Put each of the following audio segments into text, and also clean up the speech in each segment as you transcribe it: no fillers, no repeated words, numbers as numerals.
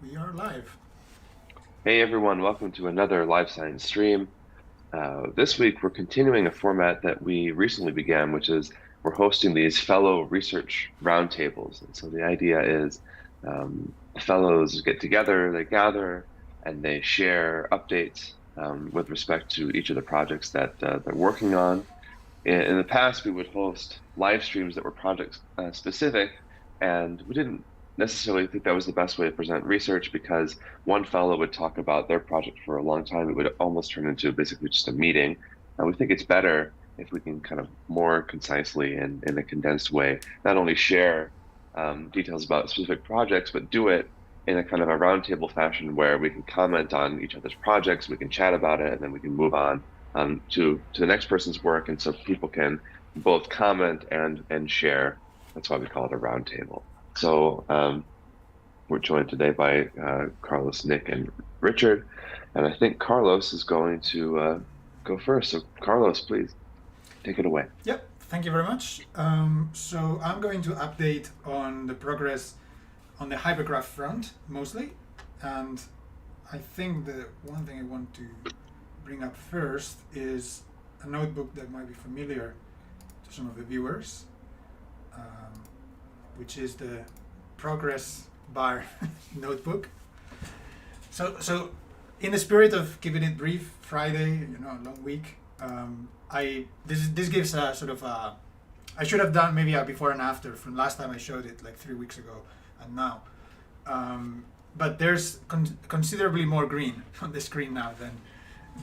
We are live. Hey everyone, welcome to another Life Science stream. This week we're continuing a format that we recently began, which is we're hosting these fellow research roundtables. And so the idea is fellows get together, they gather, and they share updates with respect to each of the projects that they're working on. In the past, we would host live streams that were project specific, and we didn't necessarily think that was the best way to present research because one fellow would talk about their project for a long time. It would almost turn into basically just a meeting. And we think it's better if we can kind of more concisely and in a condensed way, not only share details about specific projects, but do it in a kind of a roundtable fashion where we can comment on each other's projects, we can chat about it, and then we can move on to the next person's work, and so people can both comment and share. That's why we call it a roundtable. So we're joined today by Carlos, Nick, and Richard, and I think Carlos is going to go first. So Carlos, please take it away. Yep, thank you very much. So I'm going to update on the progress on the hypergraph front mostly, and I think the one thing I want to bring up first is a notebook that might be familiar to some of the viewers, um, which is the progress bar notebook. So in the spirit of keeping it brief, Friday, a long week. I this gives a sort of a. I should have done maybe a before and after from last time I showed it like 3 weeks ago, and now. But there's considerably more green on the screen now than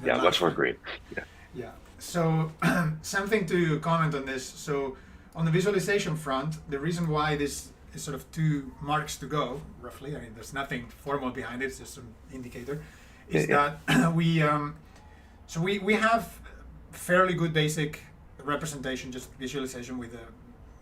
Yeah, last much more time. green. Yeah. Yeah. So something to comment on this. So on the visualization front, the reason why this is sort of 2 marks to go, roughly. I mean, there's nothing formal behind it. It's just an indicator. Yeah, Is yeah. that we have fairly good basic representation, just visualization with a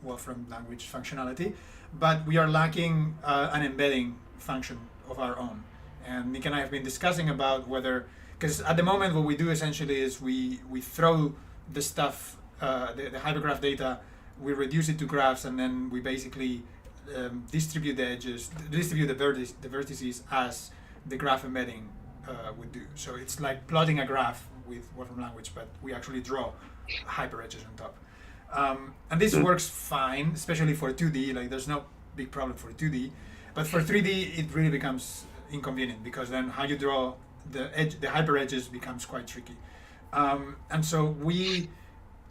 Wolfram language functionality, but we are lacking an embedding function of our own. And Nick and I have been discussing about whether, because at the moment what we do essentially is we throw the stuff, the hypergraph data, we reduce it to graphs, and then we basically distribute the edges, distribute the vertices as the graph embedding would do. So it's like plotting a graph with Wolfram language, but we actually draw hyper edges on top. And this Mm, works fine, especially for 2D. Like there's no big problem for 2D, but for 3D it really becomes inconvenient because then how you draw the hyper edges becomes quite tricky. And so we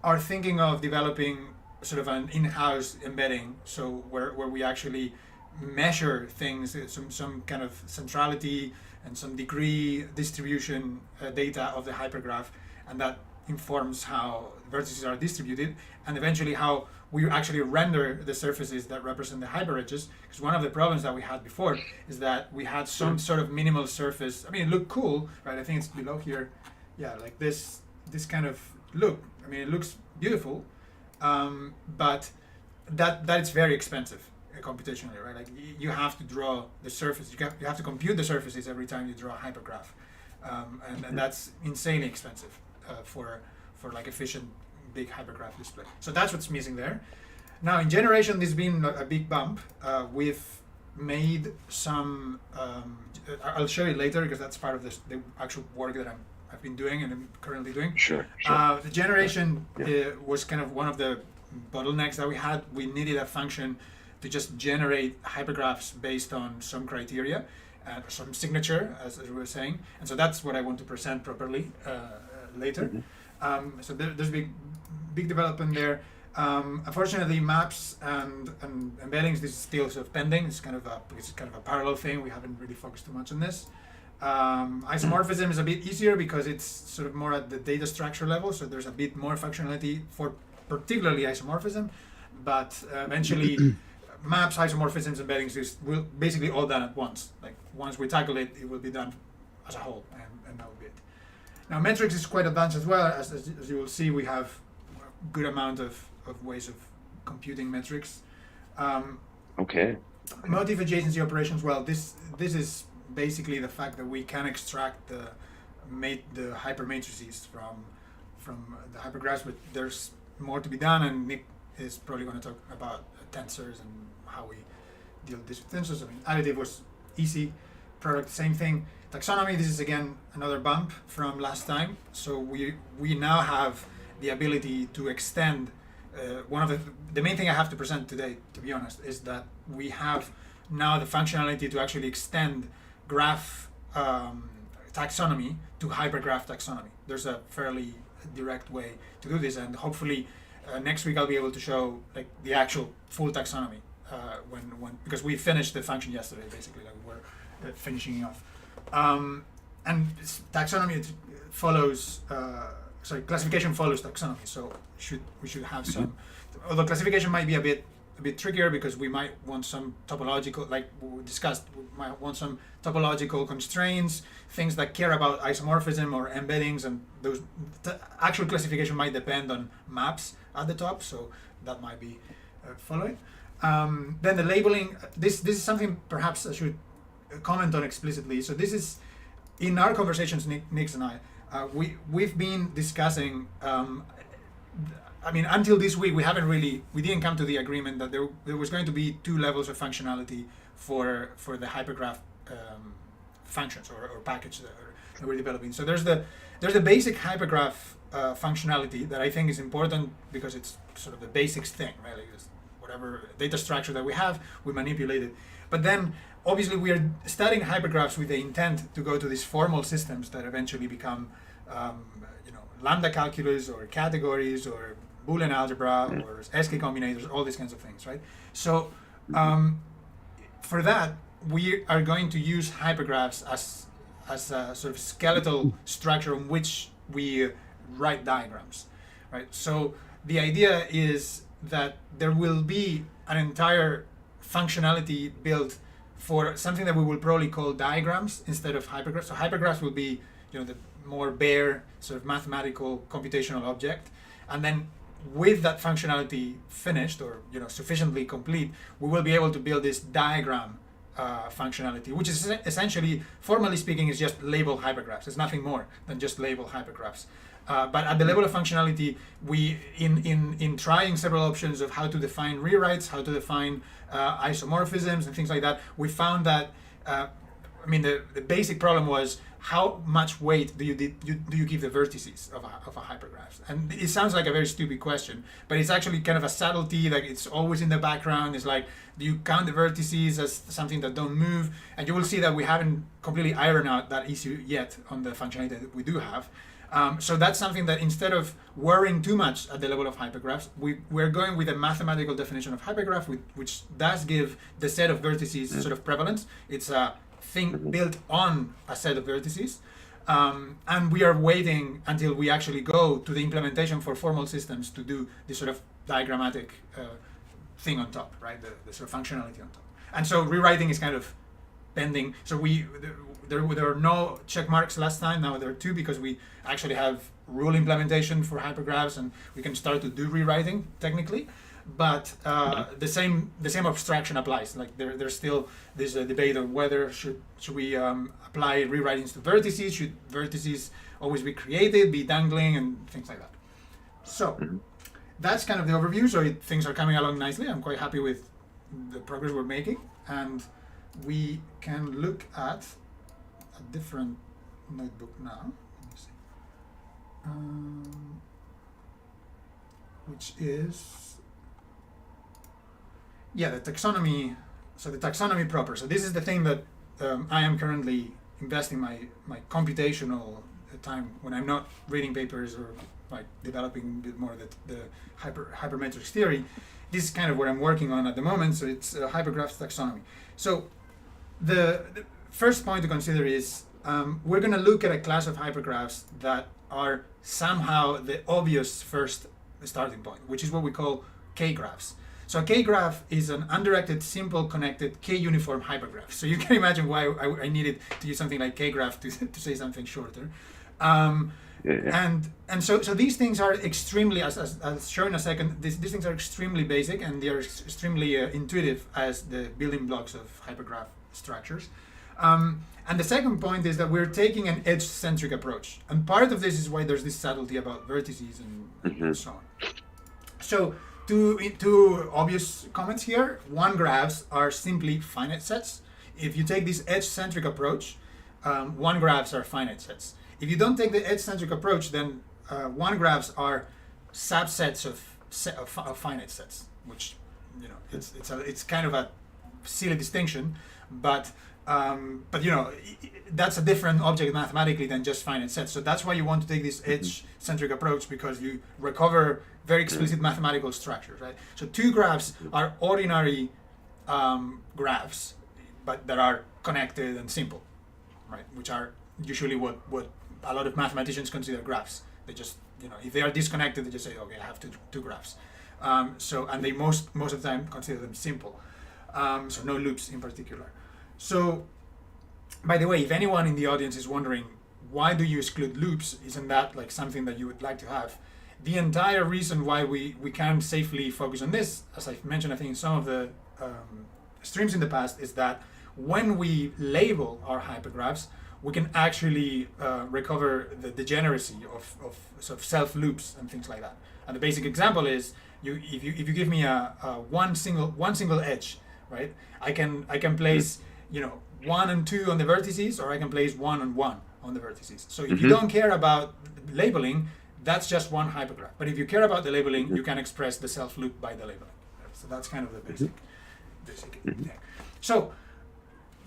are thinking of developing sort of an in-house embedding, so where we actually measure things, some kind of centrality and some degree distribution data of the hypergraph, and that informs how vertices are distributed, and eventually how we actually render the surfaces that represent the hyperedges. Because one of the problems that we had before is that we had some sort of minimal surface. I mean, it looked cool, right? I think it's below here. Yeah, like this kind of look. I mean, it looks beautiful, but that it's very expensive computationally, right? Like you have to draw the surface. You have to compute the surfaces every time you draw a hypergraph, and that's insanely expensive for like efficient big hypergraph display. So that's what's missing there. Now in generation, there's been a big bump. We've made some. I'll show you later because that's part of the actual work that I've been doing and I'm currently doing. sure, sure. The generation Yeah. was kind of one of the bottlenecks that we had. We needed a function to just generate hypergraphs based on some criteria, some signature, as we were saying. And so that's what I want to present properly later. Hmm. So there's big development there. Unfortunately, maps and embeddings, this is still sort of pending. It's kind of a parallel thing. We haven't really focused too much on this. Isomorphism is a bit easier because it's sort of more at the data structure level, so there's a bit more functionality for particularly isomorphism, but eventually maps, isomorphisms, embeddings is will basically all done at once. Like once we tackle it, it will be done as a whole, and that will be it. Now metrics is quite advanced as well. As you will see, we have a good amount of ways of computing metrics. Um, Okay. Okay. Motif adjacency operations. Well, this is basically the fact that we can extract the hypermatrices from the hypergraphs, but there's more to be done, and Nick is probably going to talk about tensors and how we deal with this with tensors. I mean, additive was easy. product, same thing. Taxonomy, this is again another bump from last time. So we now have the ability to extend. One of the main thing I have to present today, to be honest, is that we have now the functionality to actually extend graph taxonomy to hypergraph taxonomy. There's a fairly direct way to do this, and hopefully next week I'll be able to show like the actual full taxonomy when because we finished the function yesterday, basically, like we're finishing it off. And taxonomy follows. Classification follows taxonomy, so we should have some. Although classification might be a bit trickier because we might want some topological, like we discussed, we might want some topological constraints, things that care about isomorphism or embeddings, and those. The actual classification might depend on maps at the top, so that might be following. Then the labeling. This is something perhaps I should comment on explicitly. So this is in our conversations, Nix and I. We've been discussing. Until this week, we didn't come to the agreement that there was going to be two levels of functionality for the hypergraph functions or package that we're developing. So there's the basic hypergraph functionality that I think is important because it's sort of the basics thing, right? Like whatever data structure that we have, we manipulate it. But then obviously we are studying hypergraphs with the intent to go to these formal systems that eventually become lambda calculus or categories or Boolean algebra or SK combinators, all these kinds of things, right? So for that, we are going to use hypergraphs as a sort of skeletal structure on which we write diagrams, right? So the idea is that there will be an entire functionality built for something that we will probably call diagrams instead of hypergraphs. So hypergraphs will be, the more bare sort of mathematical computational object, and then with that functionality finished or sufficiently complete, we will be able to build this diagram functionality, which is essentially, formally speaking, is just label hypergraphs. It's nothing more than just label hypergraphs. But at the level of functionality, we in trying several options of how to define rewrites, how to define isomorphisms and things like that, we found that the basic problem was how much weight do you give the vertices of a hypergraph? And it sounds like a very stupid question, but it's actually kind of a subtlety, like it's always in the background. It's like, do you count the vertices as something that don't move? And you will see that we haven't completely ironed out that issue yet on the functionality that we do have. So that's something that instead of worrying too much at the level of hypergraphs, we're going with a mathematical definition of hypergraph, which does give the set of vertices sort of prevalence. It's a thing built on a set of vertices. And we are waiting until we actually go to the implementation for formal systems to do this sort of diagrammatic thing on top, right? The sort of functionality on top. And so rewriting is kind of pending. So there were no check marks last time. Now there are two because we actually have rule implementation for hypergraphs and we can start to do rewriting technically. But the same abstraction applies. Like there's still this debate on whether should we apply rewritings to vertices. Should vertices always be created, be dangling, and things like that. So that's kind of the overview. So things are coming along nicely. I'm quite happy with the progress we're making, and we can look at a different notebook now. Let me see. Which is the taxonomy. So the taxonomy proper. So this is the thing that I am currently investing my computational time when I'm not reading papers or like developing a bit more the hypermetrics theory. This is kind of what I'm working on at the moment. So it's hypergraphs taxonomy. So the first point to consider is we're going to look at a class of hypergraphs that are somehow the obvious first starting point, which is what we call K-graphs. So a K-graph is an undirected, simple, connected, K-uniform hypergraph. So you can imagine why I needed to use something like K-graph to say something shorter. And so these things are extremely, as shown in a second, these things are extremely basic and they are extremely intuitive as the building blocks of hypergraph structures. And the second point is that we're taking an edge-centric approach. And part of this is why there's this subtlety about vertices and so on. So two obvious comments here. One, graphs are simply finite sets. if you take this edge-centric approach, one graphs are finite sets. If you don't take the edge-centric approach, then one graphs are subsets of finite sets, which it's kind of a silly distinction, but that's a different object mathematically than just finite sets. So that's why you want to take this edge-centric approach, because you recover very explicit mathematical structures, right? So two graphs are ordinary graphs, but that are connected and simple, right? Which are usually what a lot of mathematicians consider graphs. They just, if they are disconnected, they just say, okay, I have two graphs. And they most of the time consider them simple. So no loops in particular. So, by the way, if anyone in the audience is wondering, why do you exclude loops? Isn't that like something that you would like to have? The entire reason why we can safely focus on this, as I've mentioned, I think in some of the streams in the past, is that when we label our hypergraphs, we can actually recover the degeneracy of sort of self loops and things like that. And the basic example is if you give me a one single edge, right? I can place 1 and 2 on the vertices, or I can place 1 and 1 on the vertices. So if you don't care about labeling, that's just one hypergraph. But if you care about the labeling, you can express the self loop by the labeling. So that's kind of the basic thing. So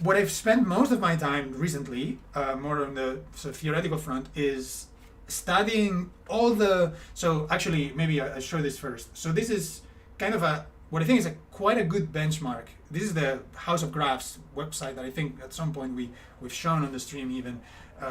what I've spent most of my time recently, more on the sort of theoretical front, is studying all the. So actually, maybe I'll show this first. So this is kind of what I think is quite a good benchmark. This is the House of Graphs website that I think at some point we've shown on the stream even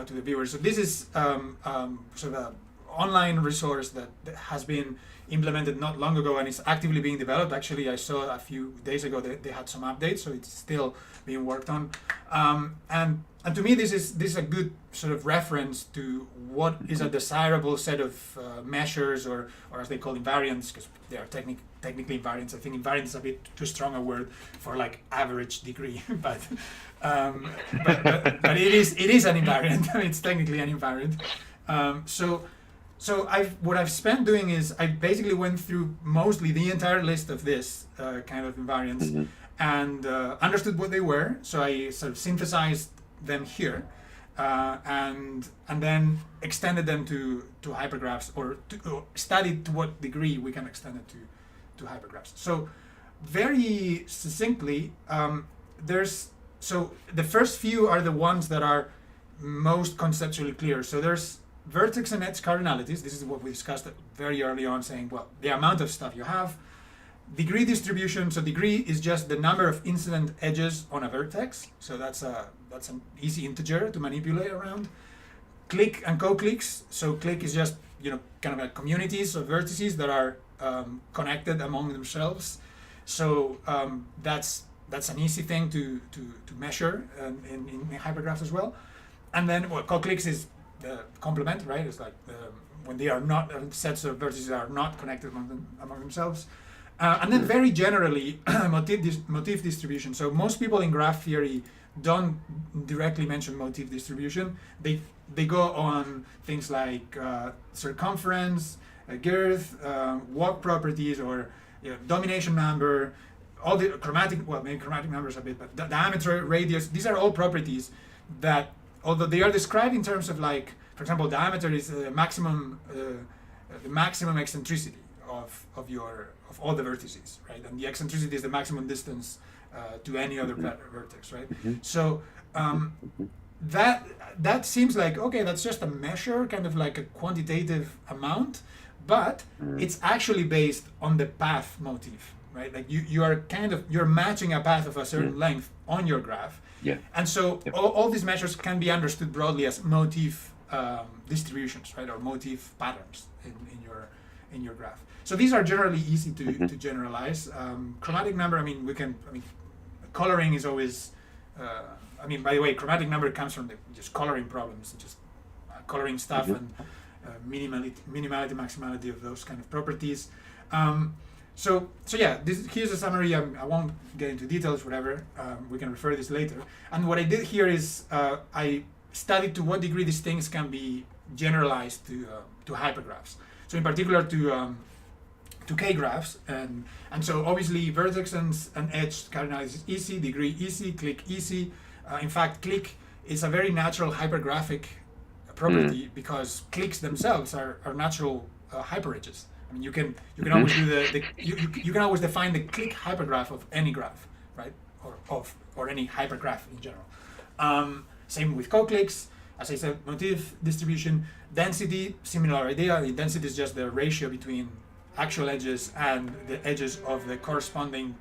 to the viewers. So this is sort of an online resource that has been implemented not long ago and is actively being developed. Actually, I saw a few days ago that they had some updates, so it's still being worked on. And to me, this is a good sort of reference to what is a desirable set of measures, or as they call invariants, because they are technically invariants. I think invariant is a bit too strong a word for like average degree, but it is an invariant. I mean, it's technically an invariant. So what I've spent doing is I basically went through mostly the entire list of this kind of invariants and understood what they were. So I sort of synthesized them here and then extended them to hypergraphs, or studied to what degree we can extend it to hypergraphs. So very succinctly, so the first few are the ones that are most conceptually clear. So there's vertex and edge cardinalities. This is what we discussed very early on, saying, well, the amount of stuff you have. Degree distribution. So degree is just the number of incident edges on a vertex. So that's an easy integer to manipulate around. Clique and co-cliques. So clique is just kind of like communities of vertices that are connected among themselves. So that's an easy thing to measure in hypergraphs as well. And then co-cliques is the complement, right? It's like when they are not sets of vertices are not connected among themselves. And then very generally, motif distribution. So most people in graph theory don't directly mention motif distribution. They go on things like circumference, girth, walk properties, or domination number, all the maybe chromatic numbers a bit, but diameter, radius. These are all properties that, although they are described in terms of, like, for example, diameter is the maximum eccentricity of all the vertices, right? And the eccentricity is the maximum distance to any other vertex, right? So that seems like, okay, that's just a measure, kind of like a quantitative amount, but it's actually based on the path motif, right? Like you're matching a path of a certain length on your graph. Yeah. And so all these measures can be understood broadly as motif distributions, right, or motif patterns in your graph. So these are generally easy to generalize. Chromatic number, coloring is always. By the way, chromatic number comes from just coloring problems, just coloring stuff and minimality, maximality of those kind of properties. So yeah, here's a summary. I won't get into details, whatever. We can refer to this later. And what I did here is I studied to what degree these things can be generalized to hypergraphs. So in particular to to k-graphs, and so obviously vertex and edge cardinality is easy, degree easy, click easy. In fact, click is a very natural hypergraphic property because clicks themselves are natural hyperedges. I mean, you can always do you can always define the click hypergraph of any graph, right? Or any hypergraph in general. Same with co-clicks. As I said, motif distribution, density, similar idea. The density is just the ratio between actual edges and the edges of the corresponding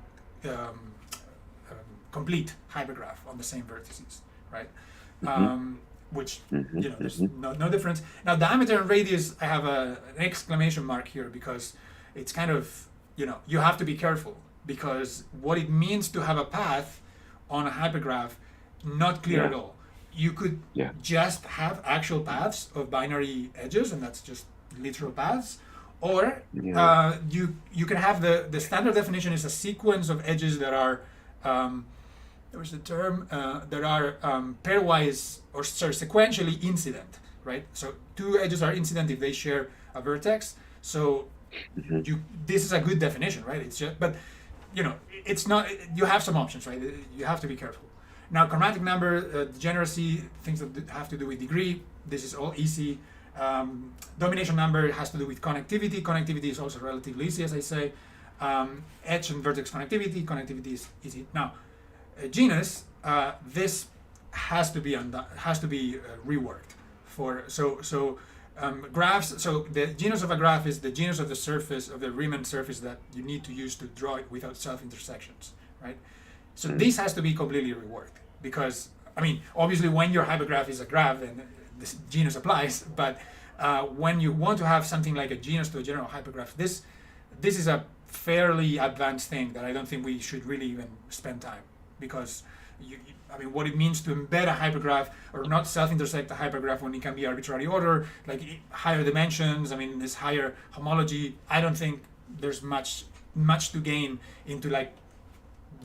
complete hypergraph on the same vertices, right? Which, there's no difference. Now, diameter and radius, I have an exclamation mark here because it's kind of, you have to be careful because what it means to have a path on a hypergraph, not clear at all. You could just have actual paths of binary edges, and that's just literal paths, or you can have the standard definition is a sequence of edges that are there's the term that are pairwise or sequentially incident, right? So two edges are incident if they share a vertex. So this is a good definition, right? It's just, but it's not. You have some options, right? You have to be careful. Now, chromatic number, degeneracy, things that have to do with degree, this is all easy. Domination number has to do with connectivity. Connectivity is also relatively easy, as I say. Edge and vertex connectivity is easy. Now, genus, this has to be reworked for graphs. So the genus of a graph is the genus of the surface of the Riemann surface that you need to use to draw it without self-intersections, right? So this has to be completely reworked because, I mean, obviously when your hypergraph is a graph, then this genus applies. But when you want to have something like a genus to a general hypergraph, this is a fairly advanced thing that I don't think we should really even spend time because, what it means to embed a hypergraph or not self-intersect a hypergraph when it can be arbitrary order, like higher dimensions, this higher homology. I don't think there's much to gain into like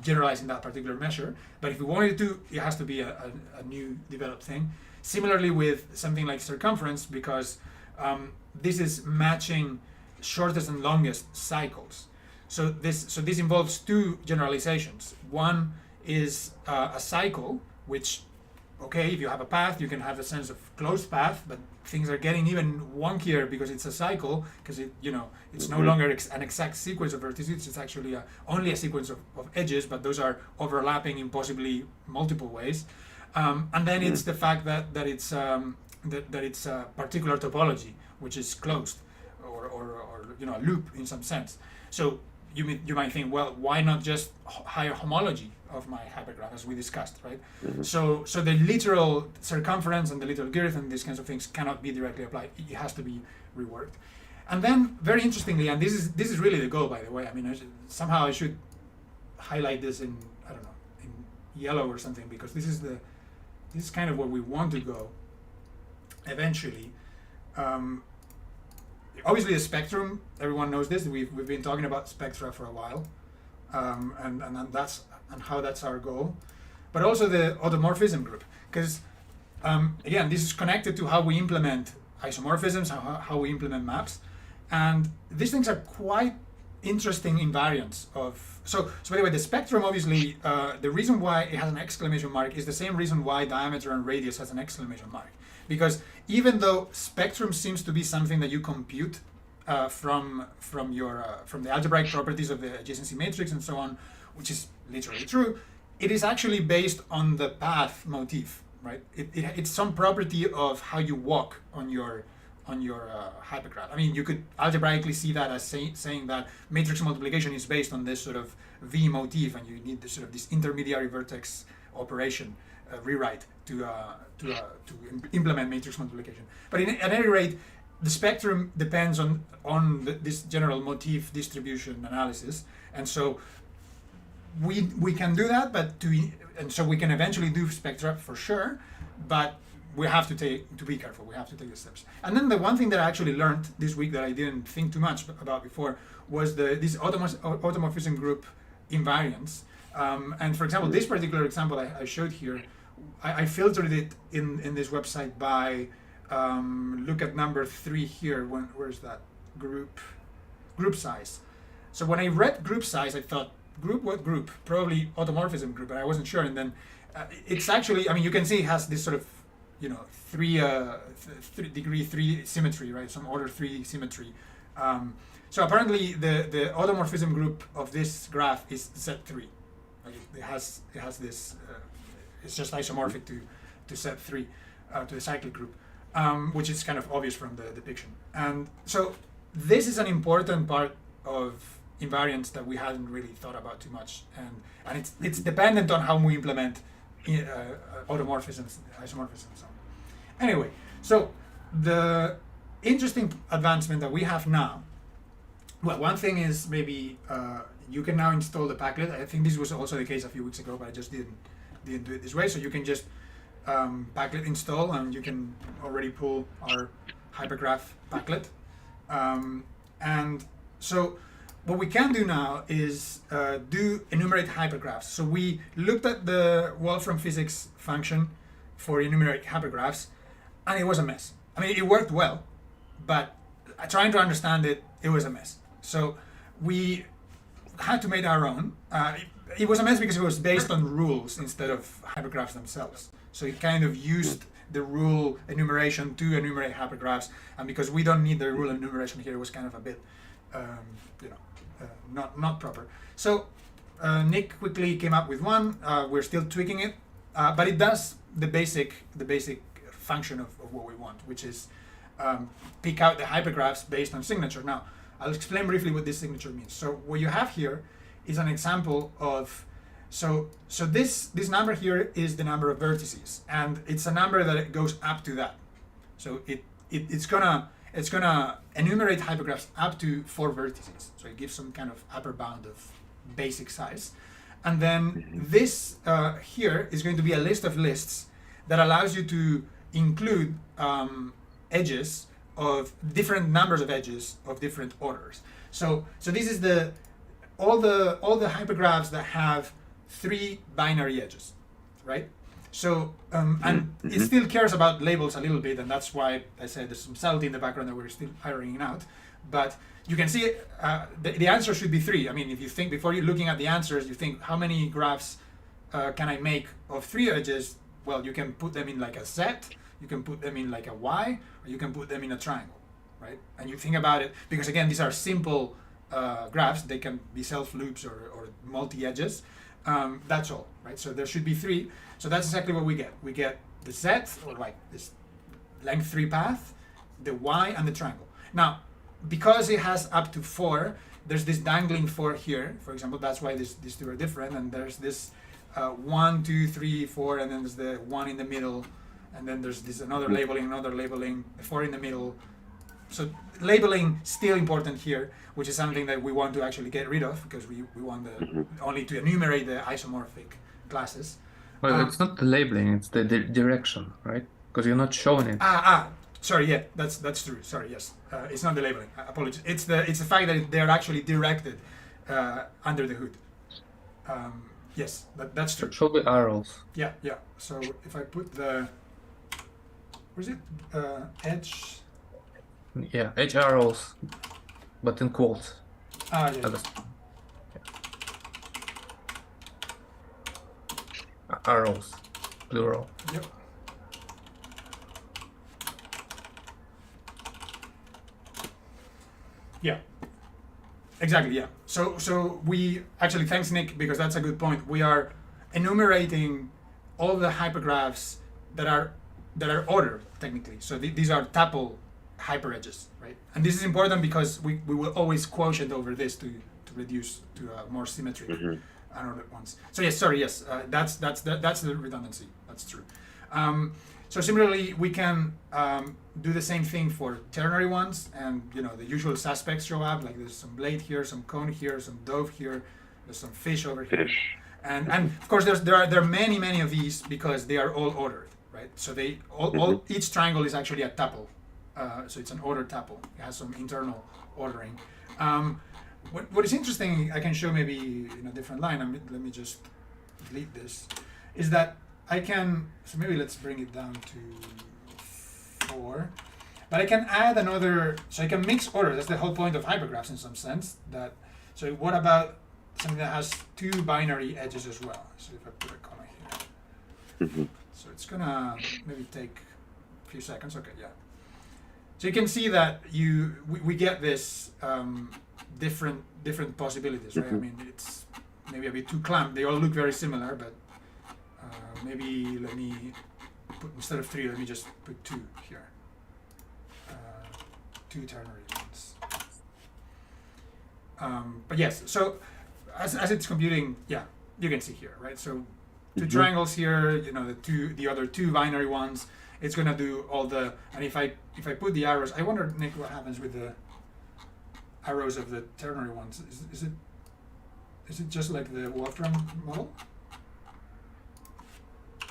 generalizing that particular measure, but if we wanted to, it has to be a new developed thing. Similarly with something like circumference, because this is matching shortest and longest cycles. So this involves two generalizations. One is a cycle, which, if you have a path, you can have a sense of closed path, but things are getting even wonkier because it's a cycle, because it's no longer an exact sequence of vertices, it's actually only a sequence of edges, but those are overlapping in possibly multiple ways. And then it's the fact that it's a particular topology, which is closed, or a loop in some sense. So you might think, well, why not just higher homology of my hypergraph, as we discussed, right? So the literal circumference and the literal girth and these kinds of things cannot be directly applied. It has to be reworked. And then, very interestingly, and this is really the goal, by the way. Somehow I should highlight this in yellow or something, because this is kind of where we want to go eventually. Obviously, the spectrum, everyone knows this. We've been talking about spectra for a while, and how that's our goal. But also the automorphism group, because again, this is connected to how we implement isomorphisms, how we implement maps, and these things are quite interesting invariants of. So anyway, the spectrum, obviously, the reason why it has an exclamation mark is the same reason why diameter and radius has an exclamation mark. Because even though spectrum seems to be something that you compute from the algebraic properties of the adjacency matrix and so on, which is literally true, it is actually based on the path motif, right? It's some property of how you walk on your hypergraph. You could algebraically see that as saying that matrix multiplication is based on this sort of V motif, and you need this sort of this intermediary vertex operation rewrite to implement matrix multiplication. But at any rate, the spectrum depends on this general motif distribution analysis, and so we can do that, and so we can eventually do spectra for sure, but we have to be careful. We have to take the steps. And then the one thing that I actually learned this week that I didn't think too much about before was this automorphism group invariance. And for example, this particular example I showed here, I filtered it in this website by look at number 3 here. Where's that group size? So when I read group size, I thought, group what group? Probably automorphism group, but I wasn't sure. And then it's actually, I mean, you can see it has this sort of, three degree 3 symmetry, right? Some order 3 symmetry. So apparently the automorphism group of this graph is Z3. Like it has this, it's just isomorphic to Z3, to the cyclic group, which is kind of obvious from the depiction. And so this is an important part of invariance that we hadn't really thought about too much, and it's dependent on how we implement automorphisms, isomorphisms. So anyway, so the interesting advancement that we have now, well, one thing is maybe you can now install the packlet. I think this was also the case a few weeks ago, but I just didn't do it this way. So you can just packlet install, and you can already pull our hypergraph packlet. And so what we can do now is do enumerate hypergraphs. So we looked at the Wolfram physics function for enumerate hypergraphs, and it was a mess. I mean, it worked well, but trying to understand it, it was a mess. So we had to make our own. It was a mess because it was based on rules instead of hypergraphs themselves. So it kind of used the rule enumeration to enumerate hypergraphs, and because we don't need the rule enumeration here, it was kind of a bit, not proper. So Nick quickly came up with one. We're still tweaking it, but it does the basic function of what we want, which is pick out the hypergraphs based on signature. Now, I'll explain briefly what this signature means. So what you have here is an example of, so this number here is the number of vertices, and it's a number that it goes up to that. So it's gonna enumerate hypergraphs up to 4 vertices. So it gives some kind of upper bound of basic size. And then this here is going to be a list of lists that allows you to include edges of different numbers of edges of different orders. So this is all the hypergraphs that have 3 binary edges, right? So and it still cares about labels a little bit, and that's why I said there's some subtlety in the background that we're still ironing out. But you can see the answer should be 3. I mean, if you think before you're looking at the answers, you think how many graphs can I make of 3 edges? Well, you can put them in like a Z, you can put them in like a Y, or you can put them in a triangle, right? And you think about it, because again, these are simple graphs. They can be self-loops or multi-edges. That's all, right? So there should be 3. So that's exactly what we get. We get the Z, or like this length 3 path, the Y, and the triangle. Now, because it has up to 4, there's this dangling 4 here, for example. That's why these 2 are different. And there's this 1, 2, 3, 4, and then there's the 1 in the middle, and then there's this another labeling, the 4 in the middle. So labeling still important here, which is something that we want to actually get rid of, because we want only to enumerate the isomorphic classes. Well, it's not the labeling; it's the direction, right? Because you're not showing it. Sorry, yeah, that's true. Sorry, yes, it's not the labeling. Apologies. It's the fact that they're actually directed under the hood. Yes, that's true. Show the arrows. Yeah. So if I put the, where's it? Edge. Yeah, edge arrows, but in quotes. Yeah. Arrows, plural. Yep. Yeah. Exactly. Yeah. So we actually, thanks Nick, because that's a good point. We are enumerating all the hypergraphs that are ordered technically. So these are tuple hyperedges, right? And this is important because we will always quotient over this to reduce to a more symmetric unordered ones. So yes, that's the redundancy. That's true. So similarly, we can do the same thing for ternary ones, and the usual suspects show up. Like there's some blade here, some cone here, some dove here, there's some fish over here, and of course there are many of these because they are all ordered, right? So they all each triangle is actually a tuple, so it's an ordered tuple. It has some internal ordering. What is interesting, I can show maybe in a different line. Let me just delete this. Is that I can, so maybe let's bring it down to 4, but I can add another, so I can mix orders. That's the whole point of hypergraphs in some sense, that So what about something that has two binary edges as well? So if I put a comma here. Mhm. So it's gonna maybe take a few seconds. Okay, yeah. So you can see that we get this different possibilities, right? I mean, it's maybe a bit too clamped. They all look very similar, but maybe let me put, instead of 3, let me just put 2 here. 2 ternary ones. But yes, so as it's computing, yeah, you can see here, right? So 2 triangles here, the other 2 binary ones. It's gonna do all the, and if I put the arrows, I wonder, Nick, what happens with the arrows of the ternary ones? Is it just like the Wolfram model?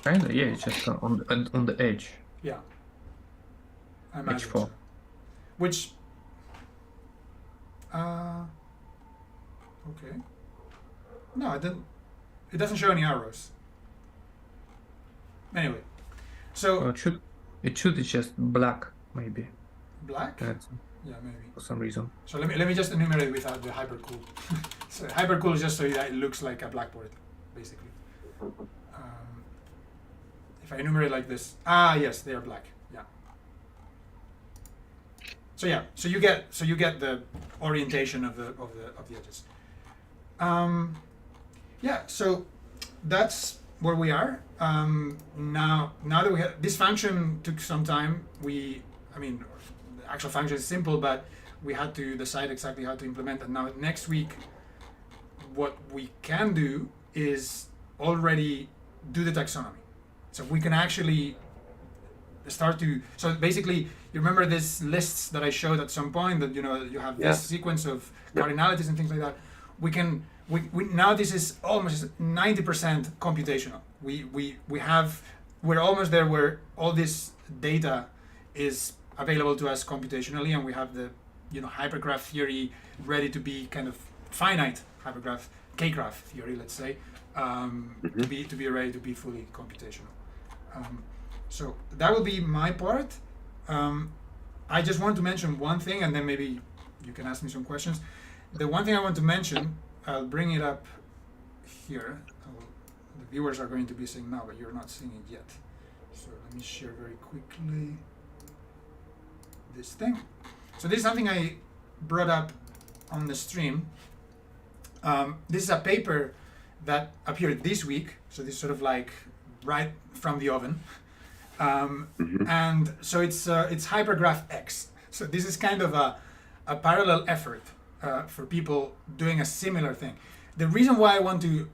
Kinda, yeah, it's just on the edge. Yeah. I imagine H4. so. Which, okay. No, it doesn't show any arrows. Anyway, so Well, it should be just black, maybe. black? That's Yeah, maybe. for some reason. So let me just enumerate without the hypercool. So hypercool is just so that it looks like a blackboard, basically. If I enumerate like this, yes, they are black. Yeah. So yeah, so you get the orientation of the edges. Yeah, so that's where we are. Now that we have this function took some time. I mean, the actual function is simple, but we had to decide exactly how to implement it. Now next week, what we can do is already do the taxonomy. So we can actually start to, so basically, you remember these lists that I showed at some point that, you have this sequence of cardinalities and things like that. We now this is almost 90% computational. We're almost there where all this data is available to us computationally, and we have the, hypergraph theory ready to be kind of finite hypergraph, K-graph theory, let's say, to be ready to be fully computational. So that will be my part. I just want to mention one thing, and then maybe you can ask me some questions. The one thing I want to mention, I'll bring it up here. The viewers are going to be seeing now, but you're not seeing it yet. So let me share very quickly this thing. So this is something I brought up on the stream. This is a paper that appeared this week. So this is sort of like right from the oven. And so it's Hypergraph X. So this is kind of a parallel effort for people doing a similar thing. The reason why I want to,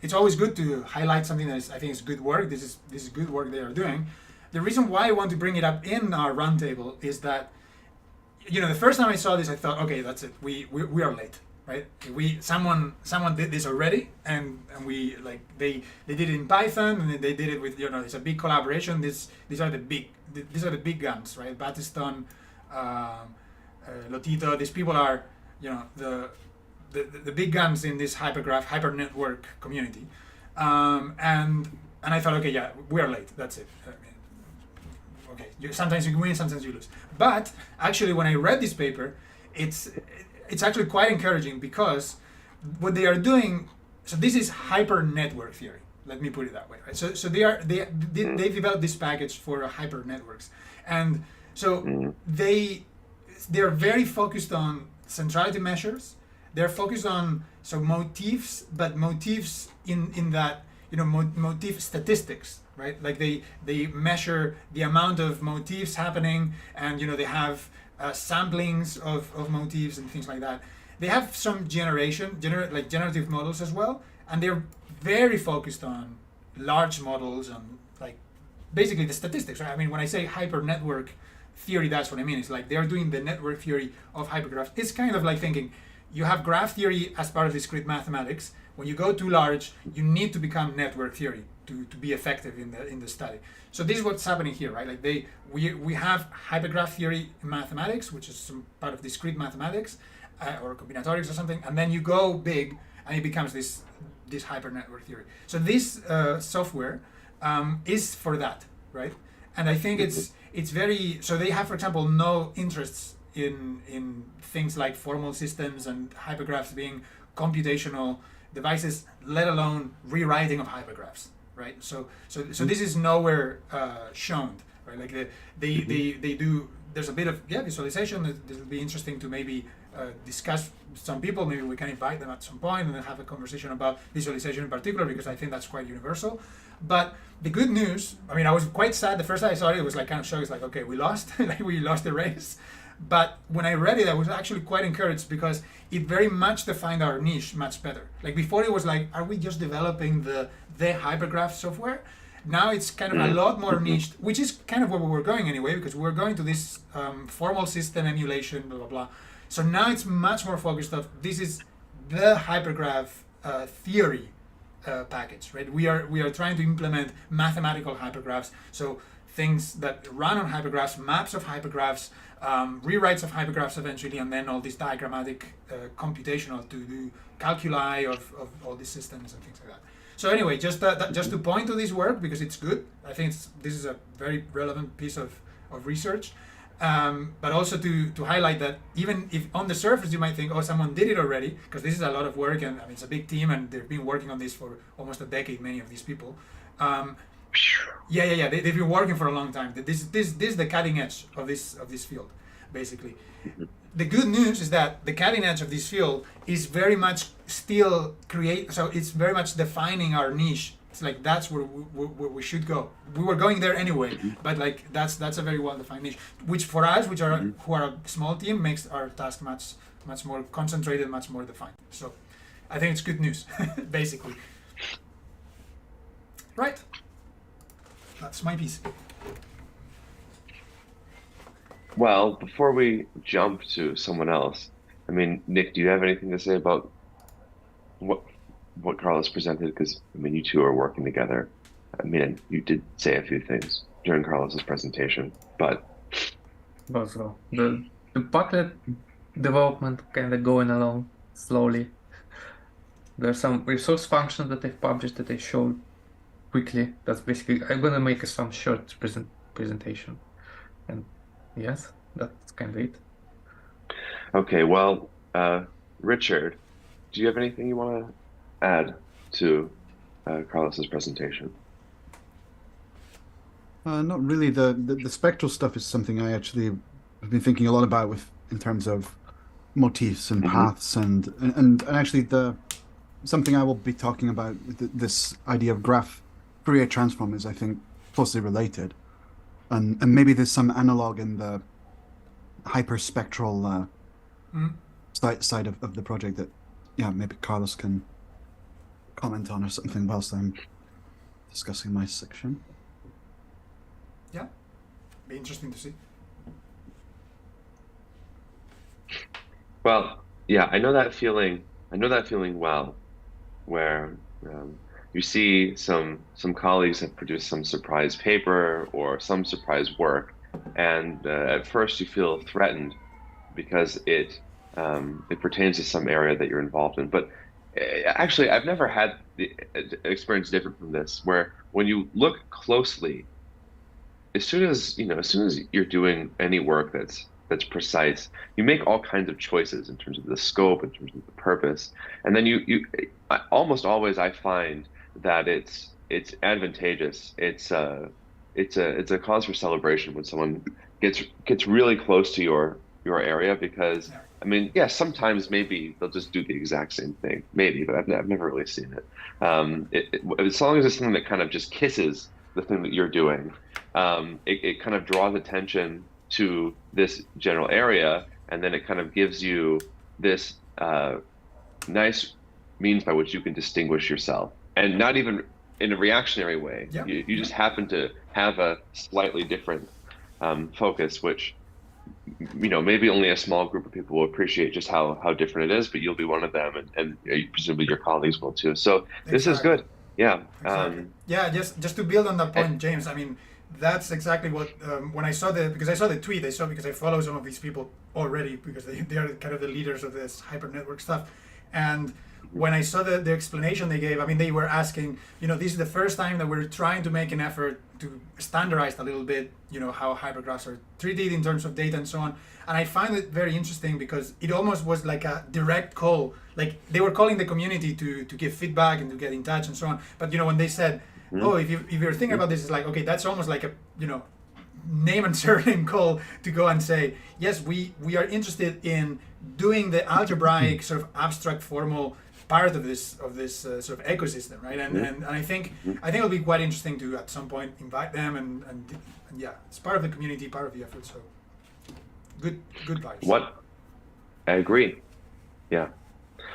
it's always good to highlight something that I think is good work. This is good work they are doing. The reason why I want to bring it up in our roundtable is that, the first time I saw this, I thought, okay, that's it. We are late, right? Someone did this already, and we they did it in Python, and they did it with it's a big collaboration. These are the big guns, right? Battiston, Lotito. These people are the big guns in this hyper network community, and I thought, okay, yeah, we are late. That's it. Okay, sometimes you win, sometimes you lose. But actually, when I read this paper, it's actually quite encouraging, because what they are doing. So this is hyper network theory. Let me put it that way, right? So they developed this package for hyper networks, and so they're very focused on centrality measures. They're focused on motifs, but motifs in that motif statistics, right? Like they measure the amount of motifs happening, and they have samplings of motifs and things like that. They have some generative models as well, and they're very focused on large models and basically the statistics, right? When I say hyper network theory, that's what I mean. It's like they're doing the network theory of hypergraphs. It's kind of like thinking you have graph theory as part of discrete mathematics. When you go too large, you need to become network theory to be effective in the study. So this is what's happening here, right? Like we have hypergraph theory in mathematics, which is some part of discrete mathematics or combinatorics or something, and then you go big, and it becomes this hyper network theory. So this software is for that, right? And I think it's very, so they have, for example, no interests in things like formal systems and hypergraphs being computational devices, let alone rewriting of hypergraphs, right? So this is nowhere shown, right? Like they do. There's a bit of visualization. This will be interesting to maybe discuss some people. Maybe we can invite them at some point and then have a conversation about visualization in particular, because I think that's quite universal. But the good news, I mean, I was quite sad the first time I saw it. It was like kind of shocked. It's like, okay, we lost, like we lost the race. But when I read it, I was actually quite encouraged because it very much defined our niche much better. Like before, it was like, are we just developing the hypergraph software? Now it's kind of a lot more niched, which is kind of where we were going anyway, because we were going to this formal system emulation, blah, blah, blah. So now it's much more focused on this is the hypergraph theory package, right? We are trying to implement mathematical hypergraphs, so things that run on hypergraphs, maps of hypergraphs, rewrites of hypergraphs eventually, and then all this diagrammatic computational to do calculi of all these systems and things like that. So anyway, just to point to this work because it's good. I think this is a very relevant piece of research. But also to highlight that even if on the surface you might think, oh, someone did it already, because this is a lot of work, and I mean, it's a big team, and they've been working on this for almost a decade, many of these people. They've been working for a long time. This is the cutting edge of this field, basically. The good news is that the cutting edge of this field is very much still so it's very much defining our niche. It's like that's where we should go. We were going there anyway, but like that's a very well-defined niche, which for us, who are a small team, makes our task much more concentrated, much more defined. So I think it's good news, basically. Right. That's my piece. Well, before we jump to someone else, I mean, Nick, do you have anything to say about what Carlos presented? Because I mean, you two are working together. I mean, you did say a few things during Carlos's presentation, but also the Padlet development kind of going along slowly. There's some resource functions that they've published that they showed quickly. That's basically, I'm gonna make some short presentation, and yes, that's kind of it. Okay, well, Richard, do you have anything you want to add to Carlos's presentation? Not really. The spectral stuff is something I actually have been thinking a lot about in terms of motifs and paths and actually something I will be talking about, this idea of graph Fourier transform is, I think, closely related, and maybe there's some analog in the hyperspectral side of the project that maybe Carlos can comment on or something whilst I'm discussing my section. Yeah, be interesting to see. Well, yeah, I know that feeling well, where you see some colleagues have produced some surprise paper or some surprise work, and at first you feel threatened because it pertains to some area that you're involved in. But actually, I've never had the experience different from this, where when you look closely, as soon as you're doing any work that's precise, you make all kinds of choices in terms of the scope, in terms of the purpose, and then almost always I find that it's advantageous. It's a cause for celebration when someone gets really close to your area, because I mean, yes, sometimes maybe they'll just do the exact same thing, maybe, but I've never really seen it. As long as it's something that kind of just kisses the thing that you're doing, it kind of draws attention to this general area, and then it kind of gives you this nice means by which you can distinguish yourself, and not even in a reactionary way. Yeah. You just happen to have a slightly different focus, which maybe only a small group of people will appreciate just how different it is, but you'll be one of them, and presumably your colleagues will too. So this is good. Yeah. Exactly. Just to build on that point, James, I mean, that's exactly what, when I saw because I saw the tweet, because I follow some of these people already, because they are kind of the leaders of this hyper network stuff. And when I saw the explanation they gave, I mean, they were asking, this is the first time that we're trying to make an effort to standardize a little bit, how hypergraphs are treated in terms of data and so on. And I find it very interesting because it almost was like a direct call. Like they were calling the community to give feedback and to get in touch and so on. But when they said, oh, if you're thinking about this, it's like, okay, that's almost like a name and surname call to go and say, yes, we are interested in doing the algebraic sort of abstract formal part of this sort of ecosystem, right? And I think it'll be quite interesting to at some point invite them and yeah, it's part of the community, part of the effort. So good vibes. I agree. Yeah.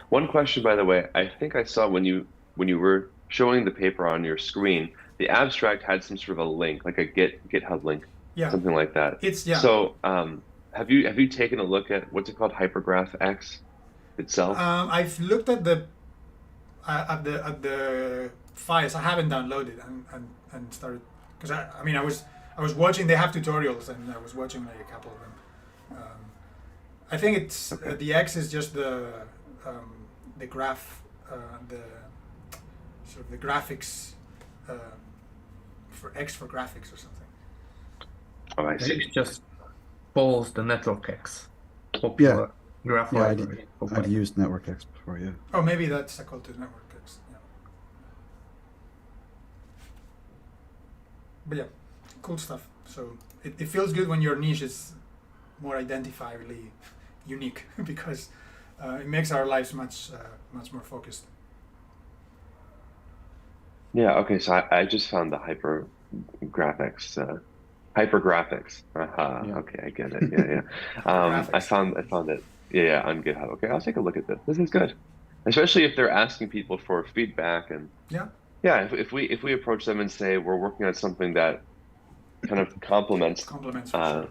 One question, by the way, I think I saw when you were showing the paper on your screen, the abstract had some sort of a link, like a GitHub link, something like that. So have you taken a look at what's it called, Hypergraph X itself? I've looked at the files. I haven't downloaded and started because I was watching. They have tutorials and I was watching like a couple of them. I think it's the X is just the graph, the sort of the graphics for X for graphics or something. Oh, I see. It just follows the network X. Popular graph library. I'd used network X before, yeah. Oh, maybe that's equal to network X. Yeah. But yeah, cool stuff. So it feels good when your niche is more identifiably unique because it makes our lives much more focused. Yeah. Okay. So I just found the hypergraphics. Okay, I get it. Yeah. I found it. Yeah, on GitHub. Okay, I'll take a look at this. This is good, especially if they're asking people for feedback and if we approach them and say we're working on something that kind of complements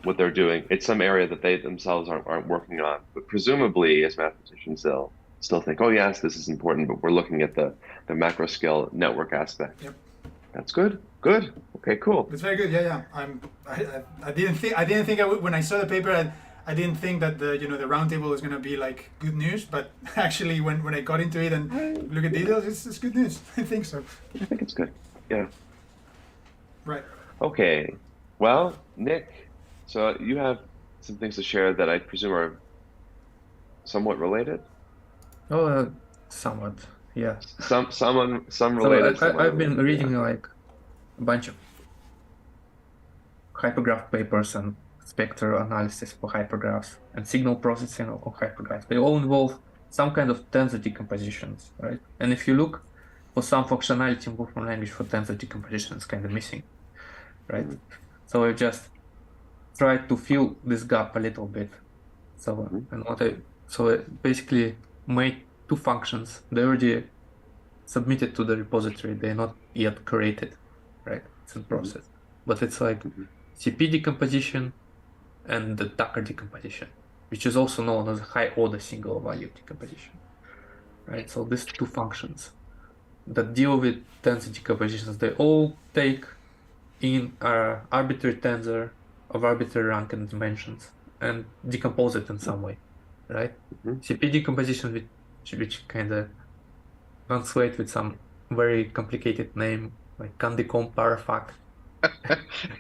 what they're doing. It's some area that they themselves aren't working on, but presumably as mathematicians they'll still think, oh yes, this is important, but we're looking at the macro scale network aspect. Yep. That's good. Okay, cool. It's very good. Yeah. I didn't think when I saw the paper, I didn't think that the roundtable was going to be like good news, but actually when I got into it and look at details, it's good news. I think so. I think it's good. Yeah. Right. Okay. Well, Nick, so you have some things to share that I presume are somewhat related? Oh, somewhat. Yeah. Some related. So I've been reading like a bunch of hypergraph papers and spectral analysis for hypergraphs and signal processing on hypergraphs. They all involve some kind of tensor decompositions, right? And if you look for some functionality in Wolfram language for tensor decomposition, it's kind of missing, right? So I just tried to fill this gap a little bit. So I basically made two functions. They already submitted to the repository. They're not yet created, right? It's in process. But it's like CP decomposition and the Tucker decomposition, which is also known as high order single value decomposition, right? So these two functions that deal with tensor decompositions, they all take in an arbitrary tensor of arbitrary rank and dimensions and decompose it in some way, right? CP decomposition, which kind of translate with some very complicated name like Candicom parafact,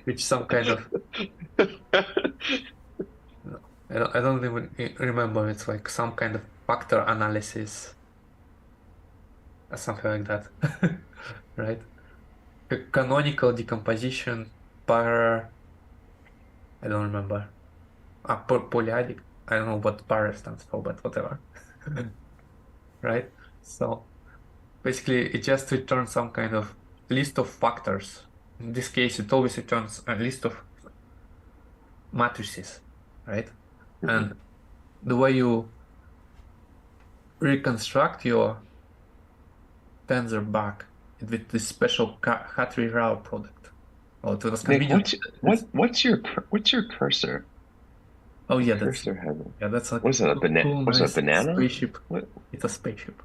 which some kind of I don't even remember. It's like some kind of factor analysis or something like that, right? A canonical decomposition I don't remember. Polyadic. I don't know what para stands for, but whatever. Right? So basically it just returns some kind of list of factors. In this case, it always returns a list of matrices, right? And the way you reconstruct your tensor back with this special Hartree-Rao product. Oh, it was convenient. Nick, what's your cursor? Oh yeah, that's like what is that? A banana? cool, What's nice a banana? Spaceship. What? It's a spaceship.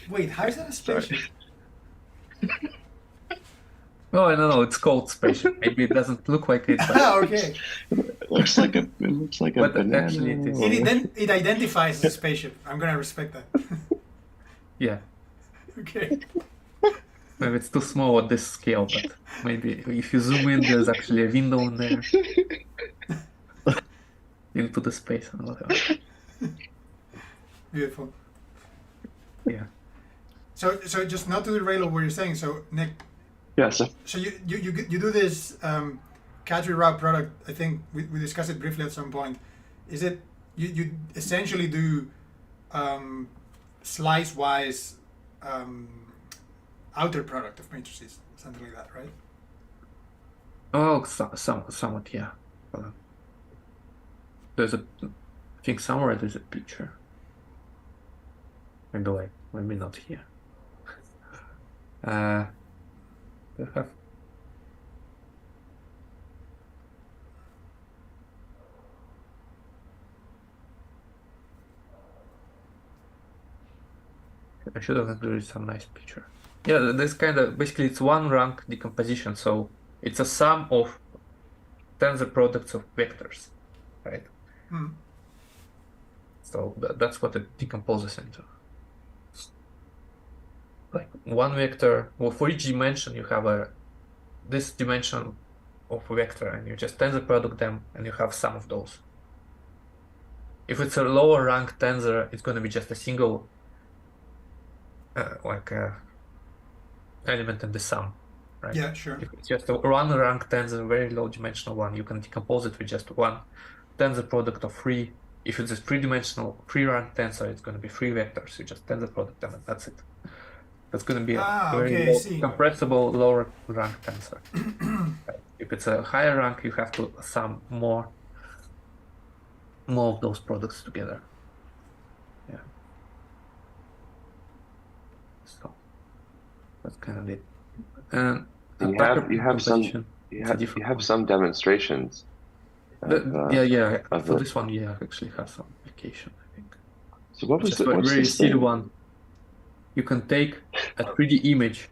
Wait, how is that a spaceship? Oh, I don't know. It's called spaceship. Maybe it doesn't look like it, but Okay. It looks like a But banana. actually it is. It identifies as a spaceship. I'm gonna respect that. yeah. Okay. Maybe it's too small at this scale, but maybe if you zoom in, there's actually a window in there into the space and whatever. Beautiful. Yeah. So just not to derail what you're saying. So Nick, Yeah, so so you do this category route product. I think we discussed it briefly at some point. Is it you essentially do slice wise outer product of matrices, something like that, right? Oh, somewhat, yeah. There's I think somewhere there's a picture. By the way, maybe not here. They have. I should have included some nice picture. Yeah, this kind of basically it's one rank decomposition, so it's a sum of tensor products of vectors, right? Hmm. So that's what it decomposes into. Like one vector, well, for each dimension you have this dimension of a vector, and you just tensor product them, and you have some of those. If it's a lower rank tensor, it's going to be just a single element in the sum, right? Yeah, sure. If it's just a one rank tensor, very low dimensional one, you can decompose it with just one tensor product of three. If it's a three-dimensional, three-rank tensor, it's going to be three vectors. You just tensor product them, and that's it. That's going to be a very okay, I see. compressible lower rank tensor. Right? If it's a higher rank, you have to sum more of those products together. Yeah. So that's kind of it. And you have some demonstrations. Yeah. For it. this one, yeah, actually has some application, I think. So what was Just the a very this silly thing? one. You can take a 3D image,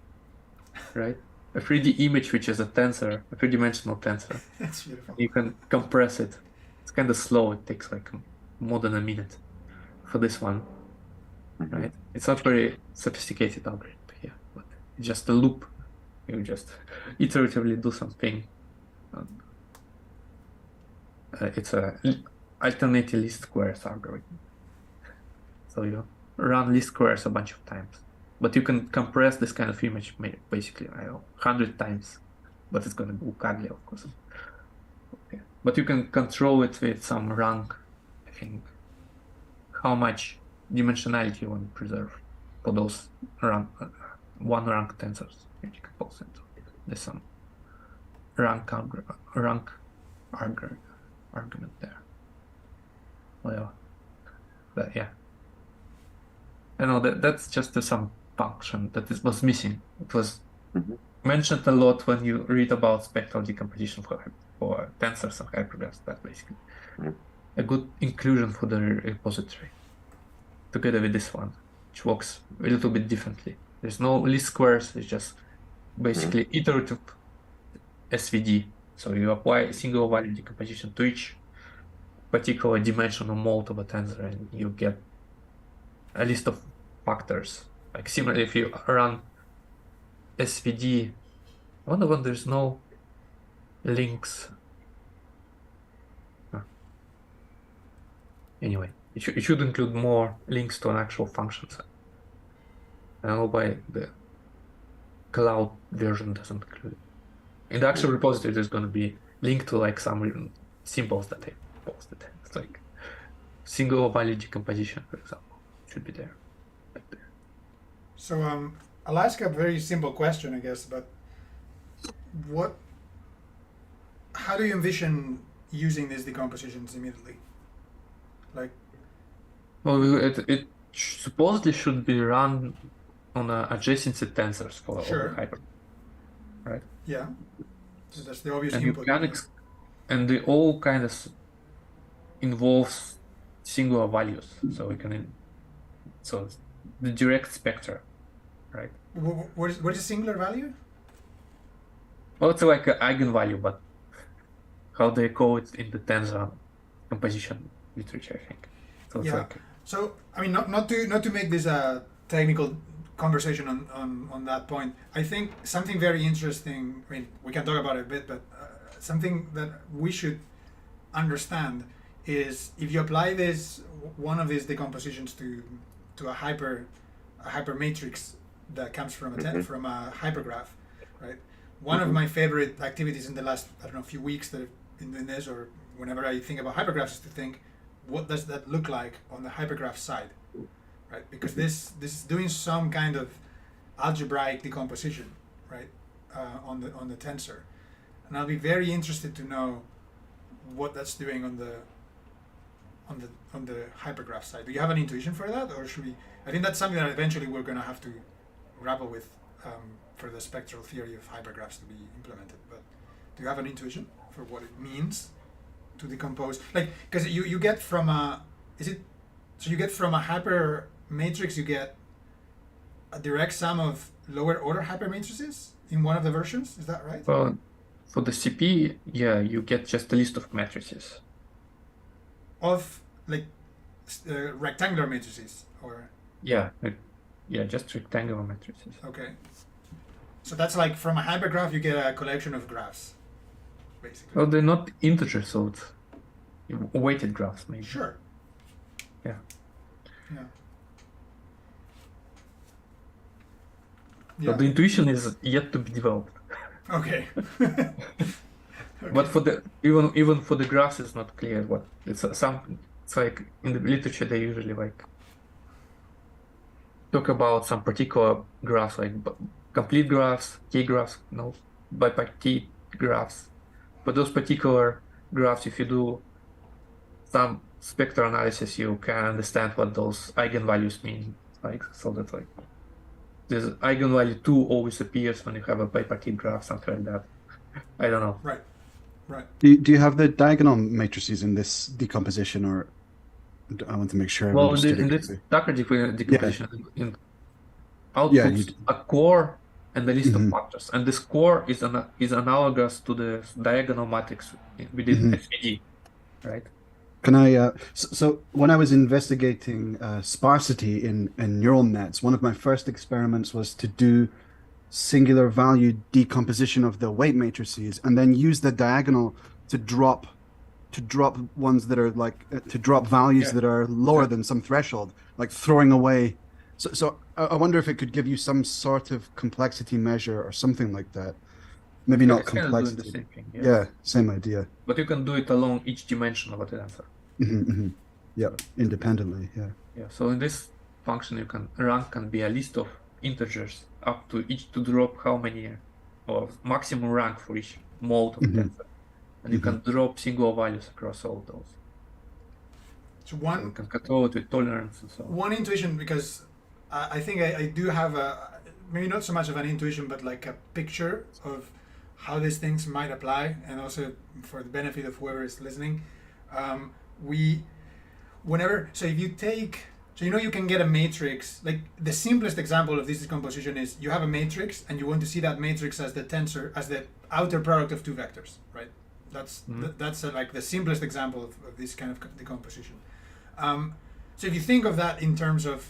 right? A 3D image which is a tensor, a three-dimensional tensor. That's beautiful. You can compress it. It's kind of slow. It takes like more than a minute for this one, right? It's not very sophisticated algorithm here, but it's just a loop. You just iteratively do something. It's a alternately least squares algorithm. So you run least squares a bunch of times, but you can compress this kind of image basically, I don't know, 100 times, but it's going to look ugly, of course. Okay. But you can control it with some rank, I think, how much dimensionality you want to preserve for those one rank tensors. You decompose into. There's some rank argument there. Well, but yeah. I know that's just some function that was missing. It was mentioned a lot when you read about spectral decomposition for tensors and hypergraphs. That's basically a good inclusion for the repository, together with this one, which works a little bit differently. There's no least squares. It's just basically iterative SVD. So you apply single value decomposition to each particular dimensional mode of a tensor, and you get a list of factors. Like similarly, if you run SVD, I wonder when there's no links. Anyway, it should include more links to an actual function set. I don't know why the cloud version doesn't include it. In the actual repository, there's going to be linked to like some symbols that they posted. It's like single value decomposition, for example, should be there. Like there. So I'll ask a very simple question, I guess, but how do you envision using these decompositions immediately? Like, well, it supposedly should be run on adjacency tensors for Sure. hyper, right? yeah, so that's the obvious And input. and they all kind of involves singular values, so we can so the direct spectra, right? What is singular value? Well, it's like an eigenvalue, but how they call it in the tensor composition literature, I think. So it's Yeah. like So I mean, not to make this a technical conversation on that point. I think something very interesting. I mean, we can talk about it a bit, but something that we should understand is if you apply this one of these decompositions to a hyper matrix that comes from from a hypergraph, right? One of my favorite activities in the last, I don't know, few weeks that I've been doing this, or whenever I think about hypergraphs, is to think, what does that look like on the hypergraph side, right? Because this is doing some kind of algebraic decomposition, right, on the tensor, and I'll be very interested to know what that's doing on the hypergraph side. Do you have an intuition for that, or should we? I think that's something that eventually we're going to have to grapple with for the spectral theory of hypergraphs to be implemented. But do you have an intuition for what it means to decompose? Like, because you get from a you get from a hyper matrix, you get a direct sum of lower order hypermatrices in one of the versions. Is that right? well, for the CP, yeah, you get just a list of matrices. Of like rectangular matrices, or Yeah, just rectangular matrices. okay. So that's like from a hypergraph, you get a collection of graphs, basically. Well, they're not integers, so it's weighted graphs, maybe. Sure. Yeah. Yeah. So the intuition is yet to be developed. Okay. But for the even for the graphs, it's not clear what it's some. It's like in the literature they usually like talk about some particular graphs, like complete graphs, K-graphs, no, bipartite graphs. But those particular graphs, if you do some spectral analysis, you can understand what those eigenvalues mean. Like, so that's like this eigenvalue 2 always appears when you have a bipartite graph, something like that. I don't know. Right. Right. Do you have the diagonal matrices in this decomposition, or I want to make sure I Well, understood in it this correctly. decomposition, in Yeah, outputs you a core and a list of Mhm. factors, and this core is analogous to the diagonal matrix within Mhm. SVD, right? Can I? So when I was investigating sparsity in neural nets, one of my first experiments was to do singular value decomposition of the weight matrices, and then use the diagonal to drop ones that are like to drop values Yeah. that are lower Yeah. than some threshold, like throwing away. So I wonder if it could give you some sort of complexity measure or something like that. Maybe Yeah, not it's kind of doing the complexity. same thing. Yeah, same idea. But you can do it along each dimension of the answer. Yeah, independently. Yeah. Yeah. So in this function, you can rank can be a list of integers up to each to drop how many or maximum rank for each mode of tensor, and you can drop single values across all those. So So one you can control it with tolerance and so on. one intuition, because I think I do have maybe not so much of an intuition, but like a picture of how these things might apply, and also for the benefit of whoever is listening. So if you take, so you can get a matrix, like the simplest example of this decomposition is you have a matrix and you want to see that matrix as the tensor, as the outer product of two vectors, right? That's like the simplest example of this kind of decomposition. So if you think of that in terms of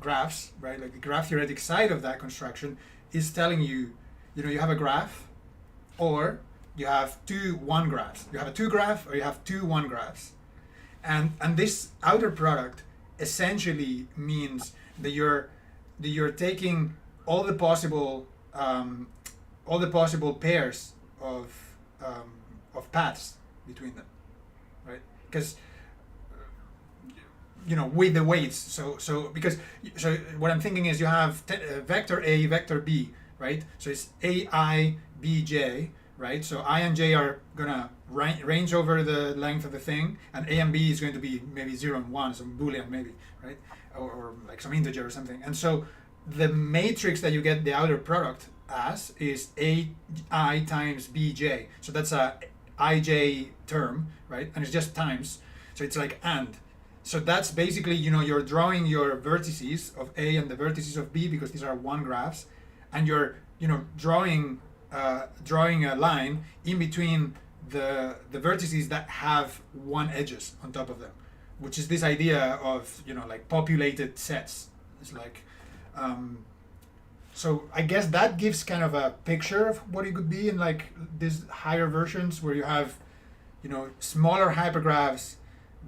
graphs, right? Like the graph theoretic side of that construction is telling you, you have a graph, or you have two one graphs. You have a two graph, or you have two one graphs, and this outer product essentially means that you're taking all the possible pairs of paths between them, right? Because with the weights. So what I'm thinking is you have vector A, vector B, right? So it's A, I, B, J, right? So I and J are gonna range over the length of the thing, and A and B is going to be maybe 0 and 1, some Boolean maybe, right? Or like some integer or something. And so the matrix that you get the outer product as is A I times B J. So that's a IJ term, right? And it's just times. So it's like and. So that's basically, you're drawing your vertices of A and the vertices of B, because these are one graphs, and you're, drawing drawing a line in between the vertices that have one edges on top of them, which is this idea of like populated sets. It's like so I guess that gives kind of a picture of what it could be in like these higher versions where you have smaller hypergraphs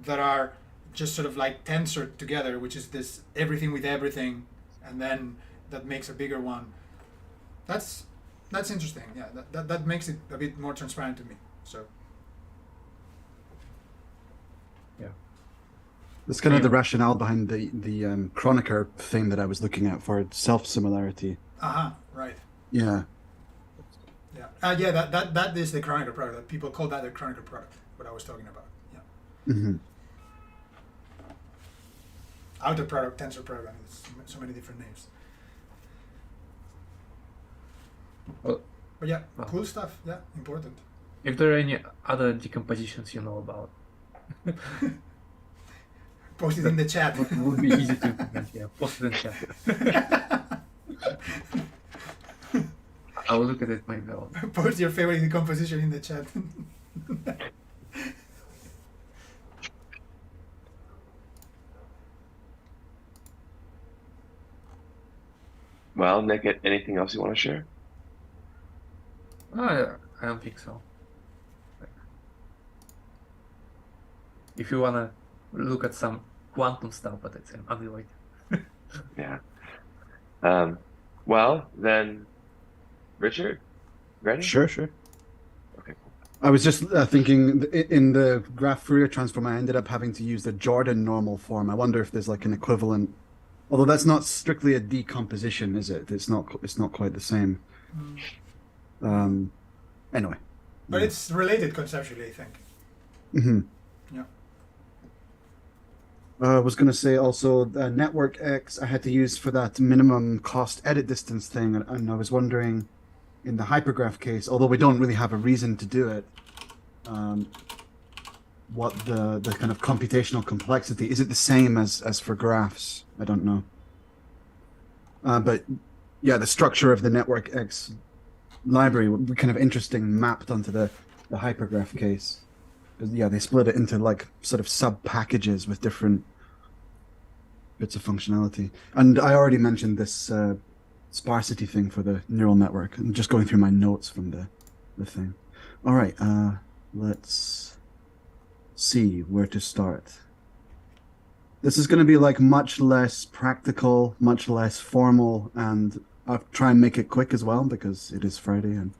that are just sort of like tensored together, which is this everything with everything, and then that makes a bigger one. That's interesting. Yeah, that makes it a bit more transparent to me. So Yeah. That's kind of the rationale behind the Chroniker thing that I was looking at for self-similarity. right. Yeah. Yeah, that is the Chroniker product. People call that the Chroniker product. What I was talking about. Yeah. Mm-hmm. Outer product, tensor product. I mean, it's so many different names. Well, But yeah, cool stuff. Yeah, important. if there are any other decompositions you know about, Post it in the chat. it would be easy to implement. Yeah, post it in chat. I will look at it myself. Post your favorite decomposition in the chat. Well, Nick, anything else you want to share? I don't think so. If you wanna look at some quantum stuff, but it's unrelated. Yeah. Well, then, Richard, ready? Sure. Okay, cool. I was just thinking in the graph Fourier transform, I ended up having to use the Jordan normal form. I wonder if there's like an equivalent, although that's not strictly a decomposition, is it? It's not quite the same. Anyway. But it's related conceptually, I think. Mm-hmm. Yeah. I was going to say also network X I had to use for that minimum cost edit distance thing, and I was wondering in the hypergraph case, although we don't really have a reason to do it, what the kind of computational complexity is. It the same as for graphs? I don't know. But yeah, the structure of the network X library would be kind of interesting mapped onto the hypergraph case. Yeah, they split it into like sort of sub packages with different bits of functionality. And I already mentioned this sparsity thing for the neural network. I'm just going through my notes from the thing. All right, let's see where to start. This is going to be like much less practical, much less formal, and I'll try and make it quick as well because it is Friday, and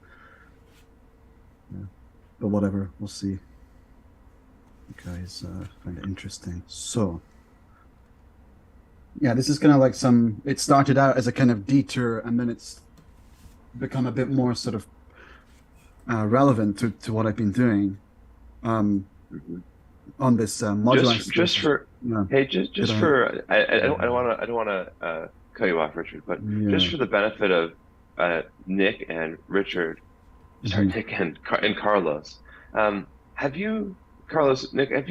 yeah, but whatever, we'll see. You guys find it interesting. So yeah, this is kind of like it started out as a kind of detour, and then it's become a bit more sort of relevant to what I've been doing on this moduli. Just for yeah. Hey, just for I don't want to cut you off, Richard, but just for the benefit of Nick and Richard, sorry, Nick and Carlos, have you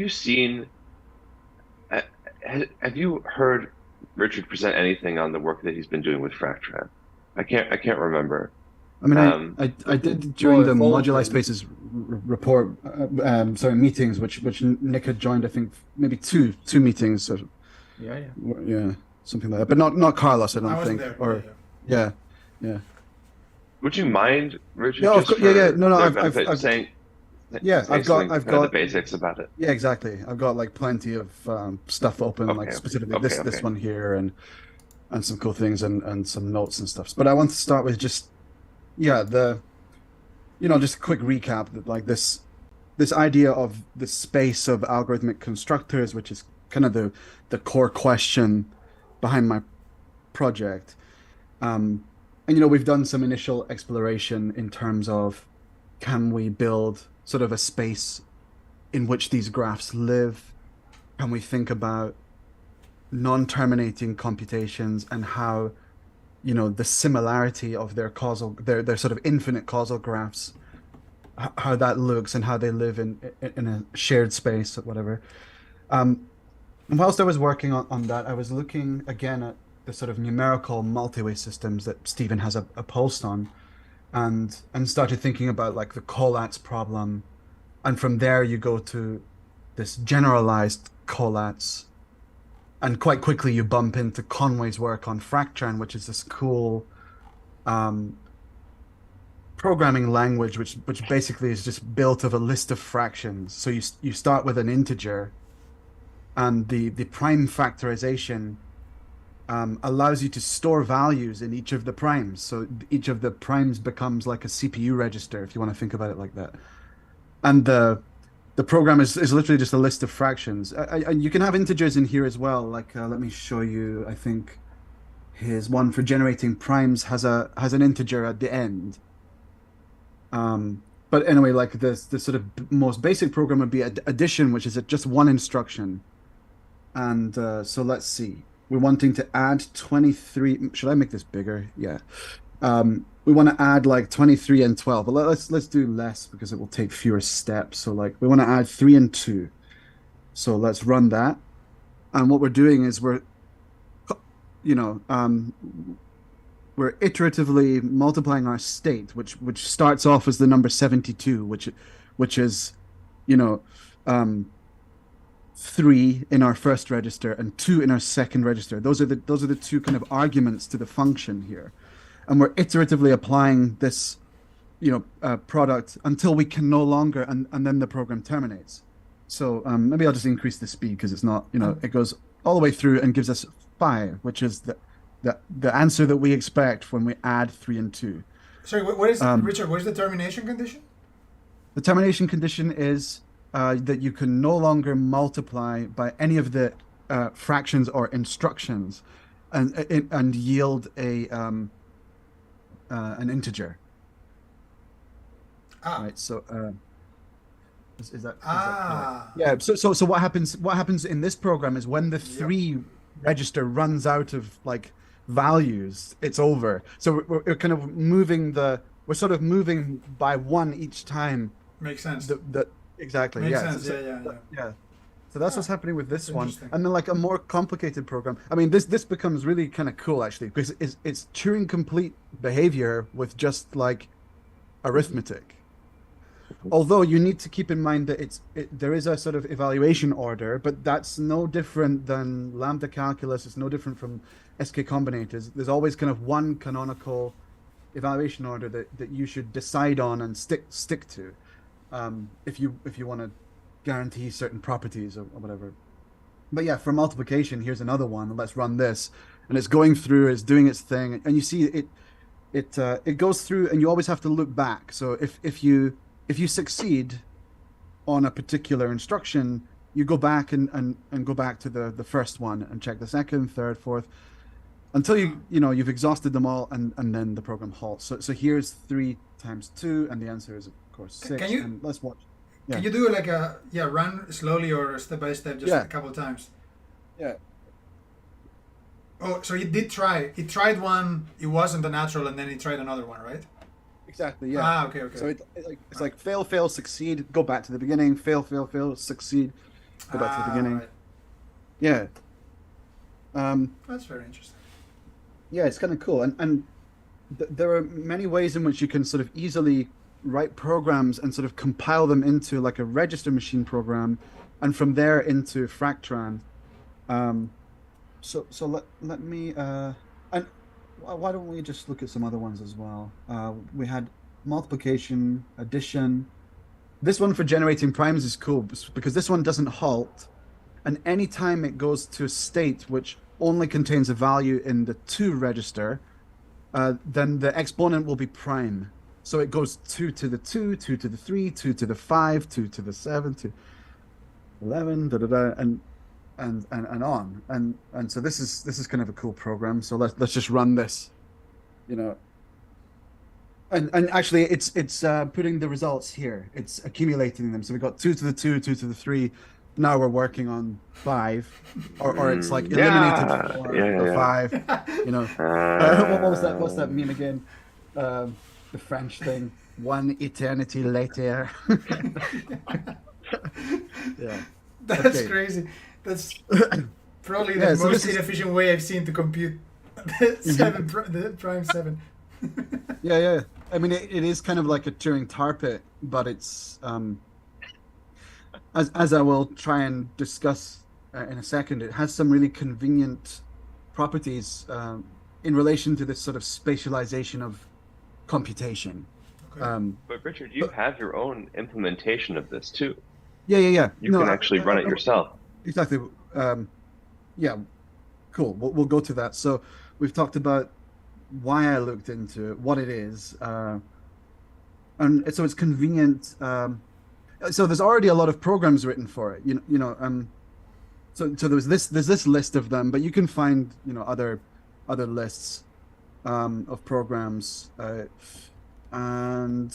seen? Have you heard Richard present anything on the work that he's been doing with Fractran? I can't remember. I mean, I did during the Moduli Spaces report, meetings, which Nick had joined. I think maybe two meetings. So, yeah, something like that. But not Carlos, I don't think. There. Or yeah. Would you mind, Richard? Yeah, yeah. No. I've got the basics about it. Yeah, exactly. I've got like plenty of stuff open, like specifically this one here, and some cool things and some notes and stuff. But I want to start with just just a quick recap that like this idea of the space of algorithmic constructors, which is kind of the core question behind my project. And we've done some initial exploration in terms of can we build sort of a space in which these graphs live? Can we think about non-terminating computations and how the similarity of their sort of infinite causal graphs, how that looks and how they live in a shared space or whatever. And whilst I was working on that, I was looking again at the sort of numerical multi-way systems that Stephen has a post on, and started thinking about like the collapse problem, and from there you go to this generalized collapse, and quite quickly you bump into Conway's work on Fractran, which is this cool um, programming language which basically is just built of a list of fractions. So you start with an integer, and the prime factorization allows you to store values in each of the primes. So each of the primes becomes like a CPU register, if you want to think about it like that. And the program is literally just a list of fractions. And you can have integers in here as well. Like let me show you. I think his one for generating primes has an integer at the end. But anyway, like the sort of most basic program would be addition, which is just one instruction. And so let's see. We're wanting to add 23. Should I make this bigger? Yeah. We want to add like 23 and 12, but let's do less because it will take fewer steps. So like we want to add 3 and 2. So let's run that. And what we're doing is we're iteratively multiplying our state, which starts off as the number 72, which is, 3 in our first register and 2 in our second register. Those are the two kind of arguments to the function here, and we're iteratively applying this, product until we can no longer, and then the program terminates. So maybe I'll just increase the speed because it's not, it goes all the way through and gives us 5, which is the answer that we expect when we add 3 and 2. Sorry, what is Richard? What is the termination condition? The termination condition is that you can no longer multiply by any of the fractions or instructions, and yield an integer. Right. So is that? Yeah. So what happens? What happens in this program is when the 3 register runs out of like values, it's over. So we're kind of we're sort of moving by 1 each time. Makes sense. Exactly. Makes yeah. sense. Yeah. So that's what's happening with this one. Interesting. And then like a more complicated program. I mean, this becomes really kind of cool actually, because it's Turing complete behavior with just like arithmetic. Although you need to keep in mind that there is a sort of evaluation order, but that's no different than lambda calculus. It's no different from SK combinators. There's always kind of one canonical evaluation order that you should decide on and stick to, if you want to guarantee certain properties or whatever. But yeah, for multiplication, here's another one. Let's run this, and it's going through, it's doing its thing, and you see it goes through, and you always have to look back. So if you succeed on a particular instruction, you go back and go back to the first one and check the second, third, fourth, until you've exhausted them all, and then the program halts. So here's 3 times 2, and the answer is of course 6. And let's watch. Yeah. Can you do like run slowly or step by step, just a couple of times? Yeah. Oh, so he did try. He tried one. It wasn't a natural, and then he tried another one, right? Exactly. Yeah. Okay. So it's like fail, succeed, go back to the beginning. Fail, succeed, go back to the beginning. Right. Yeah. That's very interesting. Yeah, it's kind of cool, and there are many ways in which you can sort of easily write programs and sort of compile them into like a register machine program, and from there into Fractran. So let me and why don't we just look at some other ones as well? We had multiplication, addition. This one for generating primes is cool because this one doesn't halt, and anytime it goes to a state which only contains a value in the 2 register, then the exponent will be prime. So it goes 2 to the 2, 2 to the 3, 2 to the 5, 2 to the 7, to 11, and on. And so this is kind of a cool program. So let's just run this, And actually it's putting the results here. It's accumulating them. So we got 2 to the 2, 2 to the 3. Now we're working on 5, or it's like eliminated 4 or 5. What was that? What's that meme again? The French thing. 1 eternity later. Yeah. That's crazy. That's probably the most inefficient way I've seen to compute the prime 7. Yeah. I mean, it is kind of like a Turing tar pit, but it's as I will try and discuss in a second, it has some really convenient properties in relation to this sort of spatialization of computation. Okay. But Richard, you have your own implementation of this too. Yeah. You No, can actually run it yourself. exactly. Yeah, cool. We'll go to that. So we've talked about why I looked into it, what it is, and so it's convenient. So there's already a lot of programs written for it. So there's this list of them, but you can find other lists of programs, and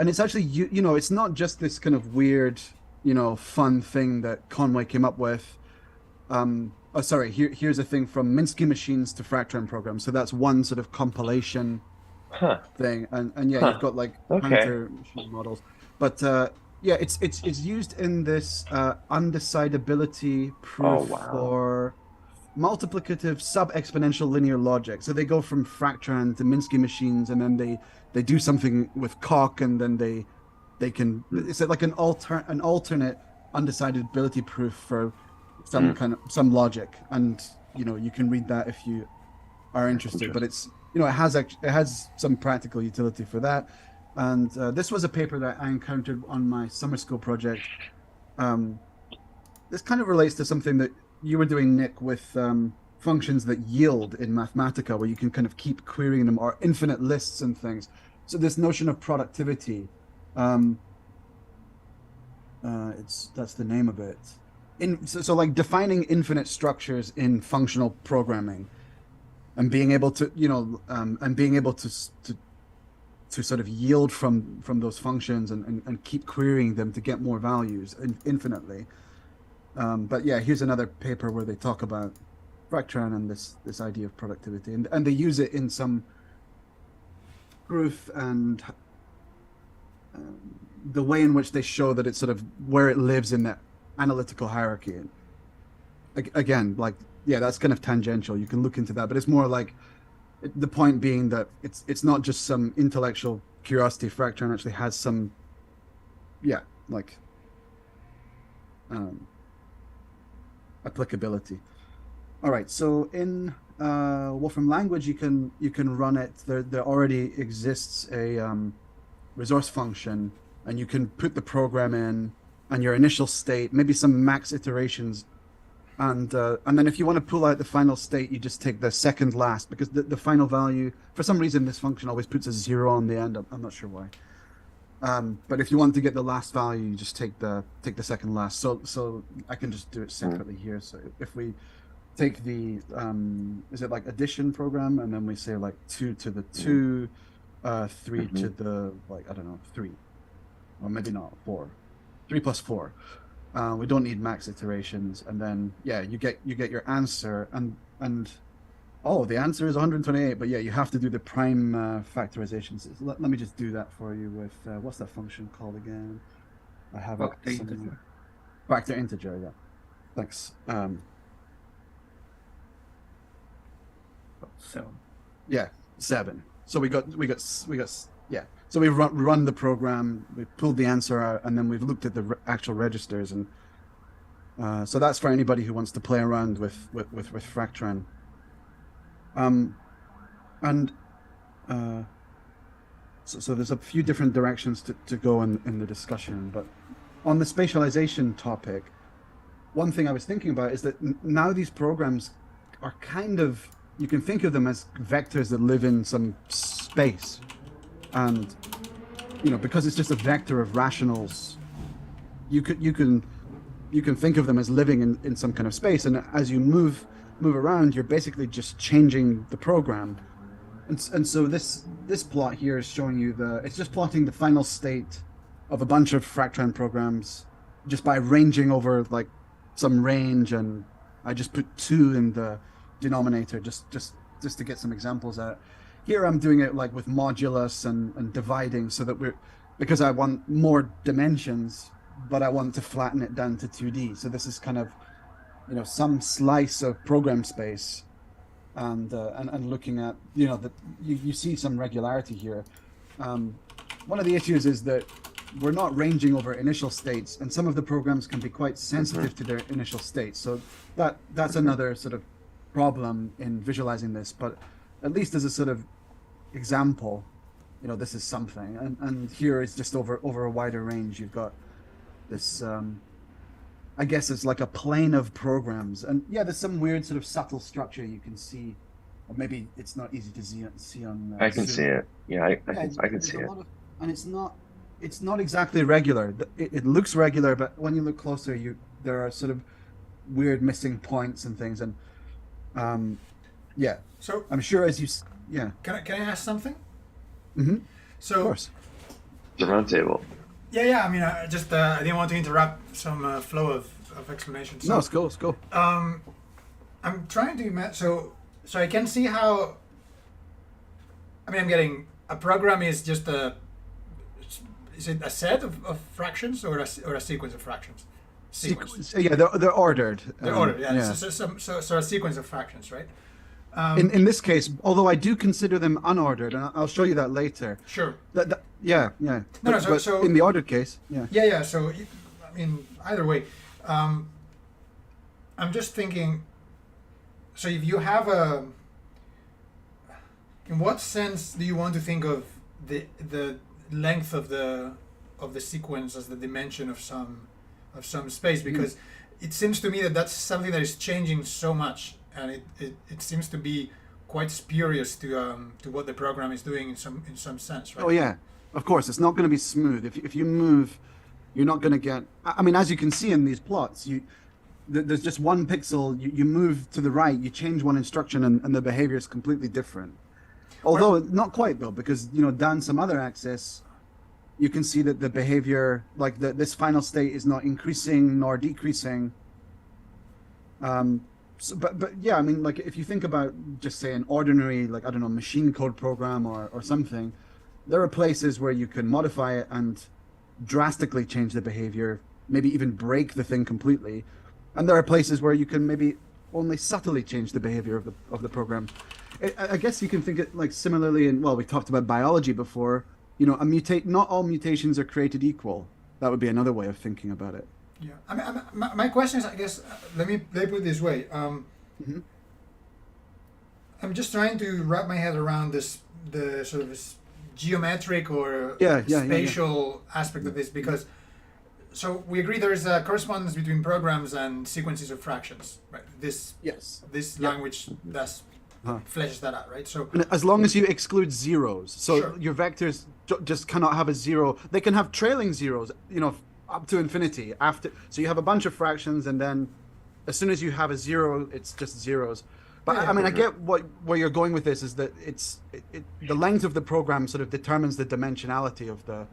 it's actually it's not just this kind of weird fun thing that Conway came up with. Oh, sorry. Here's a thing from Minsky machines to Fractran programs. So that's one sort of compilation Huh. thing, and yeah, Huh. you've got like Okay. counter machine models, but yeah, it's used in this undecidability proof Oh, wow. for multiplicative sub-exponential linear logic. So they go from Fractran to Minsky machines, and then they do something with Coq, and then they can it's like an alternate undecidability proof for some logic, and you can read that if you are interested. But it's it has some practical utility for that. And this was a paper that I encountered on my summer school project. This kind of relates to something that you were doing, Nick, with functions that yield in Mathematica, where you can kind of keep querying them, or infinite lists and things. So this notion of productivity, that's the name of it. So like defining infinite structures in functional programming, and being able to to sort of yield from those functions and keep querying them to get more values infinitely. But yeah, here's another paper where they talk about Fractran and this idea of productivity, and they use it in some proof, and the way in which they show that it's sort of where it lives in that analytical hierarchy. And again, like, yeah, that's kind of tangential. You can look into that, but it's more like the point being that it's not just some intellectual curiosity. Fractran actually has some, like applicability. All right, so in Wolfram language, you can run it. There already exists a resource function, and you can put the program in and your initial state, maybe some max iterations, and then if you want to pull out the final state, you just take the second last, because the final value, for some reason, this function always puts a 0 on the end. I'm not sure why. But if you want to get the last value, you just take the second last. So I can just do it separately here. So if we take the is it like addition program, and then we say like 2 to the 2, 3 to the, like, I don't know, 3, or maybe not 4, 3 plus 4. We don't need max iterations, and then you get your answer, and the answer is 128. But yeah, you have to do the prime factorizations. So let me just do that for you with what's that function called again? I have Factor it integer. Factor integer. Yeah, thanks. 7. Yeah, 7. So we got yeah. So we run the program, we pulled the answer out, and then we've looked at the actual registers, and so that's for anybody who wants to play around with Fractran. So there's a few different directions to go in the discussion, but on the spatialization topic, one thing I was thinking about is that now these programs are kind of, you can think of them as vectors that live in some space. And because it's just a vector of rationals, you can think of them as living in some kind of space, and as you move around, you're basically just changing the program. And so this plot here is showing you it's just plotting the final state of a bunch of Fractran programs just by ranging over like some range, and I just put 2 in the denominator just to get some examples out. Here I'm doing it like with modulus and dividing, so that because I want more dimensions, but I want to flatten it down to 2D. So this is kind of, some slice of program space, and looking at, you see some regularity here. one of the issues is that we're not ranging over initial states, and some of the programs can be quite sensitive to their initial states. So that's another sort of problem in visualizing this. But at least as a sort of example, this is something. And here is just over a wider range. You've got this. I guess it's like a plane of programs, and yeah, there's some weird sort of subtle structure you can see, or maybe it's not easy to see on. I can Zoom. see it. Yeah, I can There's see a it. lot of, and it's not exactly regular. It looks regular, but when you look closer, there are sort of weird missing points and things, and yeah. So I'm sure yeah. can I ask something? Mm-hmm. So Of course. The roundtable. yeah. I mean, I just I didn't want to interrupt some flow of explanation. So, No, let's go. I'm trying to imagine. So I can see how. I mean, I'm getting a program is just is it a set of fractions or a sequence of fractions? Sequence. Yeah, they're ordered. They're ordered. Yeah. So a sequence of fractions, right? In this case, although I do consider them unordered, and I'll show you that later. Sure. Yeah. No, But so in the ordered case, yeah. Yeah. So I mean, either way, I'm just thinking. So if you have in what sense do you want to think of the length of the sequence as the dimension of some space? Because it seems to me that that's something that is changing so much, and it seems to be quite spurious to what the program is doing in some sense, right? Oh yeah, of course. It's not going to be smooth. If you move, you're not going to get. I mean, as you can see in these plots, there's just one pixel. You move to the right, you change one instruction, and the behavior is completely different. Although not quite though, because down some other axis, you can see that the behavior, like this final state, is not increasing nor decreasing. But yeah, I mean, like if you think about just say an ordinary, like I don't know, machine code program or something, there are places where you can modify it and drastically change the behavior, maybe even break the thing completely, and there are places where you can maybe only subtly change the behavior of the program. I guess you can think it like similarly in, well, we talked about biology before. Not all mutations are created equal. That would be another way of thinking about it. Yeah. I mean, my question is, I guess, let me put it this way. I'm just trying to wrap my head around the sort of geometric or spatial aspect of this, because so we agree there is a correspondence between programs and sequences of fractions, right? This language thus fleshes that out, right? So and as long as you exclude zeros, so Sure. your vectors just cannot have a zero. They can have trailing zeros, up to infinity. So you have a bunch of fractions, and then as soon as you have a zero, it's just zeros. But Yeah, I mean, I get where you're going with this is that the length of the program sort of determines the dimensionality of the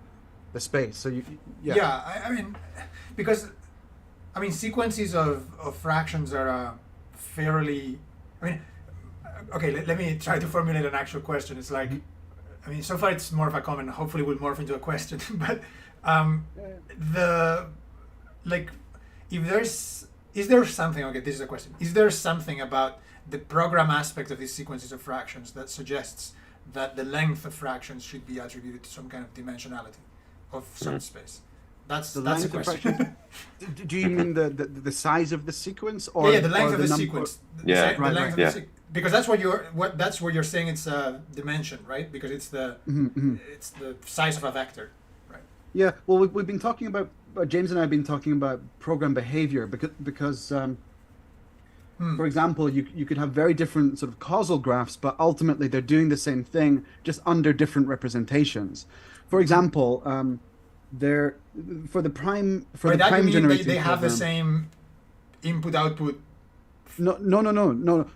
space. So I mean, because I mean sequences of fractions are fairly. I mean, okay. Let me try to formulate an actual question. It's like, I mean, so far it's more of a comment. Hopefully, will morph into a question. But is there something? Okay, this is a question. Is there something about the program aspect of these sequences of fractions that suggests that the length of fractions should be attributed to some kind of dimensionality of some space? That's a question. Do you mean the size of the sequence, or the length of the sequence? Yeah. Because that's what you're saying. It's a dimension, right? Because it's the size of a vector, right? Yeah. Well, we've been talking about James and I have been talking about program behavior because for example, you could have very different sort of causal graphs, but ultimately they're doing the same thing, just under different representations. For example, for the prime generating they have program, the same input-output. No.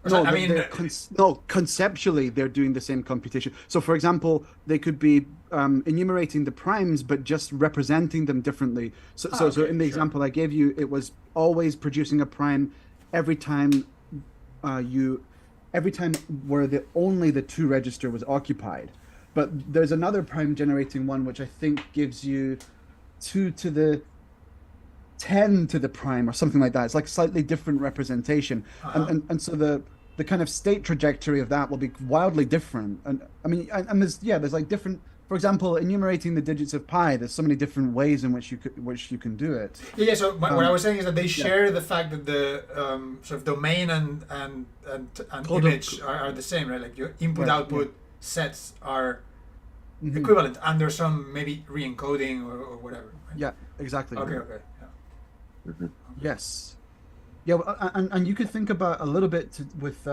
I mean, Conceptually, they're doing the same computation. So, for example, they could be enumerating the primes, but just representing them differently. So in the example I gave you, it was always producing a prime every time where only the 2 register was occupied. But there's another prime generating one, which I think gives you 2 to the 10 to the prime or something like that. It's like slightly different representation. And so the kind of state trajectory of that will be wildly different. And I mean, and there's like different for example, enumerating the digits of pi, there's so many different ways in which you can do it. Yeah. So what I was saying is that they yeah. share the fact that the sort of domain and Code image are the same, right? Like your input Right, output sets are Mhm. equivalent, and there's some maybe re-encoding or whatever. Right? Yeah, exactly. Okay. Okay. Yeah. Yes. Yeah, and you could think about a little bit with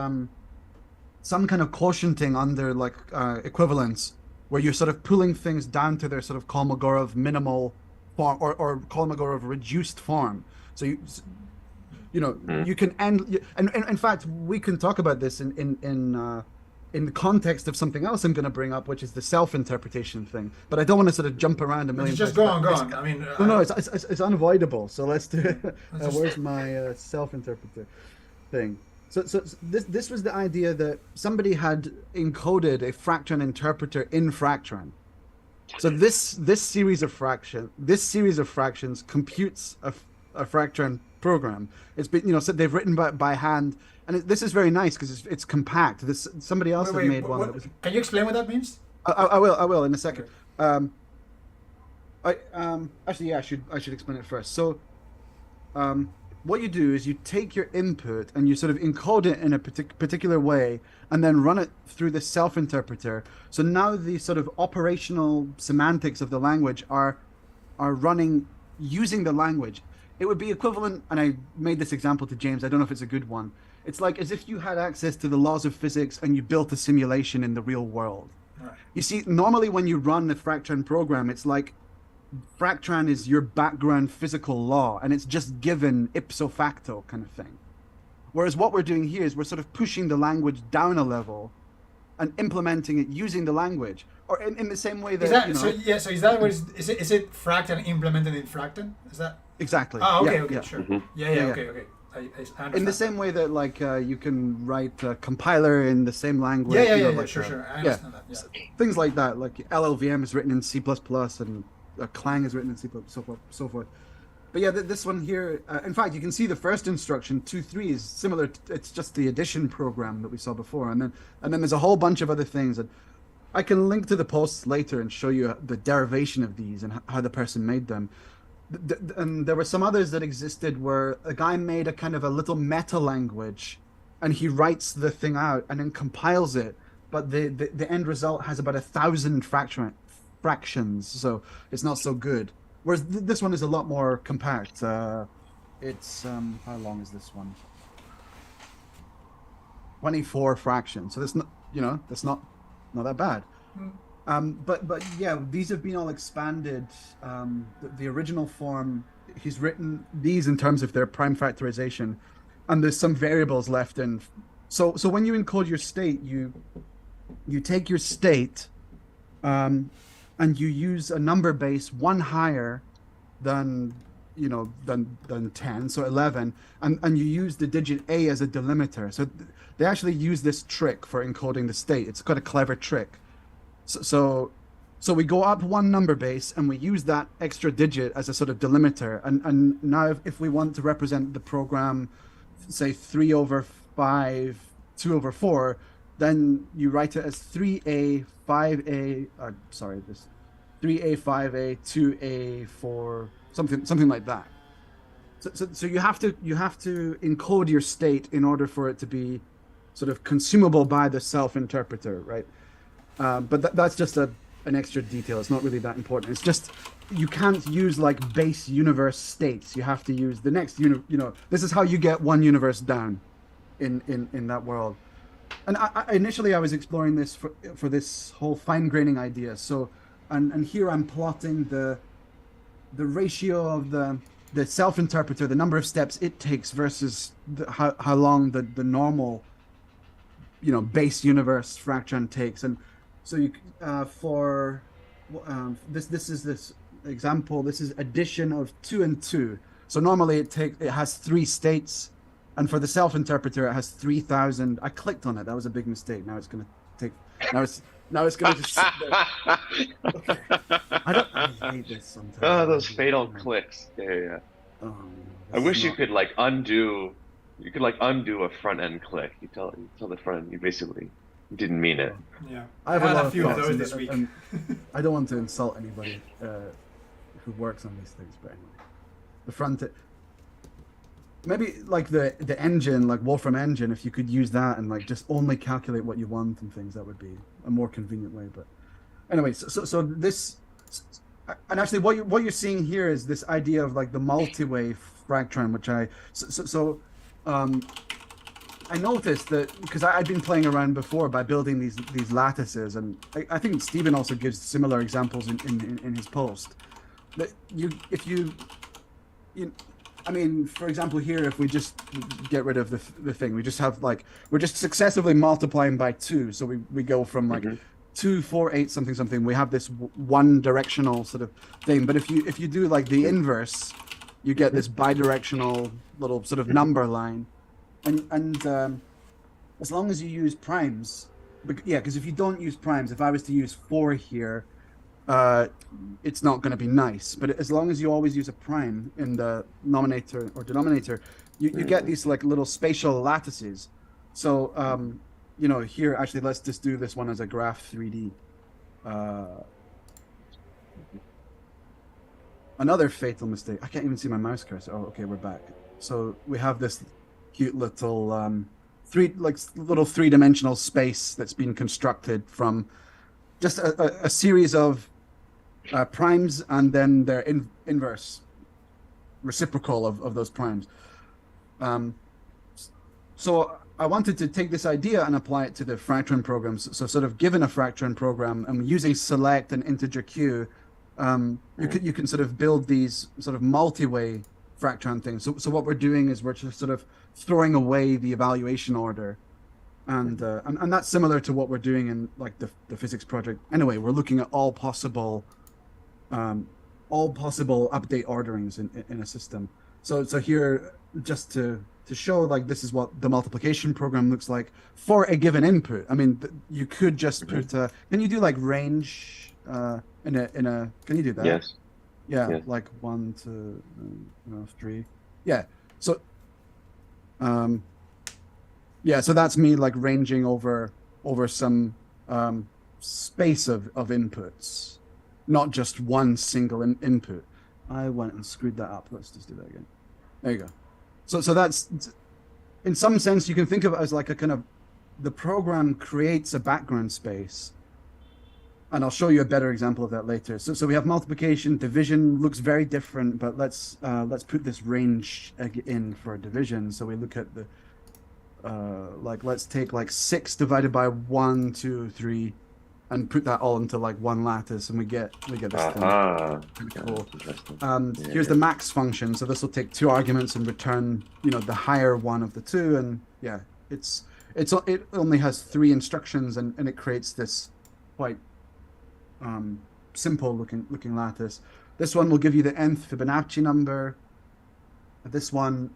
some kind of quotienting under like equivalence, where you're sort of pulling things down to their sort of Kolmogorov minimal form or Kolmogorov reduced form. So you can end, and in fact we can talk about this in the context of something else I'm going to bring up, which is the self-interpretation thing. But I don't want to sort of jump around a million. Just times. go on. I mean, No, it's unavoidable. So let's do it. Where's my self-interpreter thing? So this was the idea that somebody had encoded a Fractran interpreter in Fractran. So this series of fractions computes a Fractran program. It's been so they've written by hand, and this is very nice because it's compact. Somebody else had made one. That was, can you explain what that means? I will in a second. Okay. Actually, yeah, I should explain it first. So, what you do is you take your input and you sort of encode it in a particular way, and then run it through the self-interpreter. So now the sort of operational semantics of the language are running using the language. It would be equivalent, and I made this example to James. I don't know if it's a good one. It's like as if you had access to the laws of physics and you built a simulation in the real world. Right. You see, normally when you run the Fractran program, it's like Fractran is your background physical law, and it's just given ipso facto kind of thing. Whereas what we're doing here is we're sort of pushing the language down a level and implementing it using the language, or in the same way that. So is that what is it Fractran implemented in Fractran? Is that exactly? Oh, okay, yeah. Sure. Mm-hmm. Yeah. Okay. I understand. In the same way that like you can write a compiler in the same language. Yeah, sure. I understand that. Yeah. Things like that, like LLVM is written in C++ and Clang is written in C++, so forth. But yeah, this one here, in fact, you can see the first instruction, 2.3, is similar. It's just the addition program that we saw before, and then there's a whole bunch of other things that I can link to the posts later and show you the derivation of these and how the person made them. And there were some others that existed where a guy made a kind of a little meta language, and he writes the thing out and then compiles it, but the end result has about 1,000 fractions, so it's not so good. Whereas this one is a lot more compact. It's how long is this one? 24 fractions. So that's not that bad. But yeah, these have been all expanded. The original form, he's written these in terms of their prime factorization, and there's some variables left in. So when you encode your state, you take your state, and you use a number base one higher than 10, so 11, and you use the digit A as a delimiter. So they actually use this trick for encoding the state. It's quite a clever trick. So we go up one number base and we use that extra digit as a sort of delimiter. And now if we want to represent the program, say 3/5, 2/4, then you write it as 3A, 5A, 3A, 5A, 2A, 4, something like that. So you have to encode your state in order for it to be sort of consumable by the self-interpreter, right? But that's just an extra detail. It's not really that important. It's just you can't use like base universe states. You have to use the next this is how you get one universe down in that world. And initially I was exploring this for this whole fine graining idea. So and here I'm plotting the ratio of the self-interpreter, the number of steps it takes versus how long the normal base universe Fractran takes. And so you for this is this example, this is addition of 2 and 2. So normally it has 3 states, and for the self-interpreter it has 3,000. I clicked on it. That was a big mistake. Now it's going to take. Now it's going to just sit there. Okay. I hate this sometimes. Oh, those fatal clicks. Yeah. Oh, I wish you could undo. You could undo a front end click. You tell the front end you Didn't mean it. Yeah. I have had a lot a of few of thoughts, those this week. and I don't want to insult anybody who works on these things, but anyway, the front. Maybe like the engine, like Wolfram engine, if you could use that and like just only calculate what you want and things, that would be a more convenient way. But anyway, so this, and actually what you're seeing here is this idea of like the multi-way fractron, which I noticed that because I'd been playing around before by building these lattices, and I think Stephen also gives similar examples in his post. That I mean, for example, here, if we just get rid of the thing, we just have like, we're just successively multiplying by 2. So we go from like 2, 4, 8, something, something. We have this one directional sort of thing. But if you do like the inverse, you get this bidirectional little sort of number line. And as long as you use primes, because if you don't use primes, if I was to use 4 here, it's not going to be nice. But as long as you always use a prime in the nominator or denominator, you get these like little spatial lattices. So here, actually, let's just do this one as a graph 3D. Another fatal mistake. I can't even see my mouse cursor. Oh, okay, we're back. So we have this cute little three-dimensional space that's been constructed from just a series of primes and then their inverse reciprocal of those primes. So I wanted to take this idea and apply it to the Fractron programs. So sort of given a Fractron program and using select and integer q, you can sort of build these sort of multi-way Fractron things. So what we're doing is we're just sort of throwing away the evaluation order. And that's similar to what we're doing in like the physics project. Anyway, we're looking at all possible update orderings in a system. So here, just to show like this is what the multiplication program looks like for a given input. I mean, you could just put can you do like range in a can you do that? Yes. Yeah, yes. like 1 to 3. Yeah. So so that's me like ranging over some space of inputs, not just one single input. I went and screwed that up. Let's just do that again. There you go. So that's, in some sense, you can think of it as like a kind of, the program creates a background space. And I'll show you a better example of that later. So we have multiplication, division looks very different, but let's put this range in for division. So we look at the, let's take like 6 divided by 1, 2, 3, and put that all into like one lattice, and we get this thing. Cool. Here's the max function. So this will take 2 arguments and return, the higher one of the 2. And yeah, it only has 3 instructions, and it creates this quite simple looking lattice. This one will give you the nth Fibonacci number. This one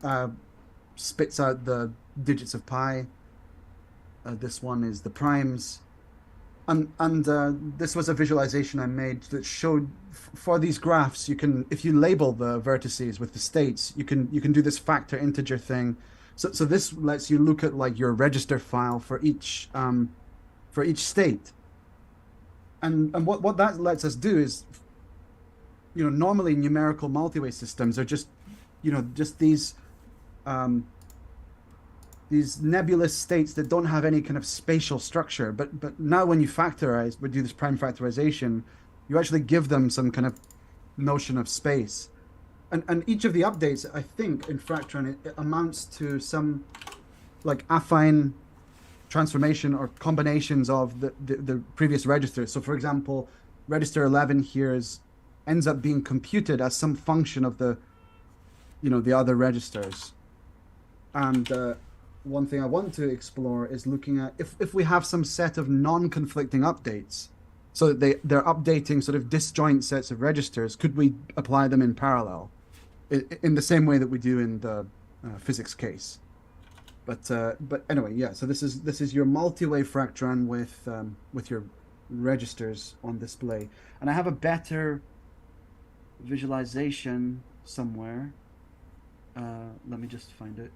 spits out the digits of pi. This one is the primes. And this was a visualization I made that showed for these graphs, you can, if you label the vertices with the states, you can do this factor integer thing. So this lets you look at like your register file for each state. And what that lets us do is, normally numerical multi-way systems are just, just these nebulous states that don't have any kind of spatial structure. But now when you factorize, we do this prime factorization, you actually give them some kind of notion of space. And each of the updates, I think, in Fractron, it amounts to some like affine transformation or combinations of the previous registers. So for example, register 11 here ends up being computed as some function of the other registers. And one thing I want to explore is looking at if we have some set of non-conflicting updates, so that they're updating sort of disjoint sets of registers, could we apply them in parallel in the same way that we do in the physics case? But anyway, yeah. So this is your multi-way Fractron with your registers on display, and I have a better visualization somewhere. Let me just find it.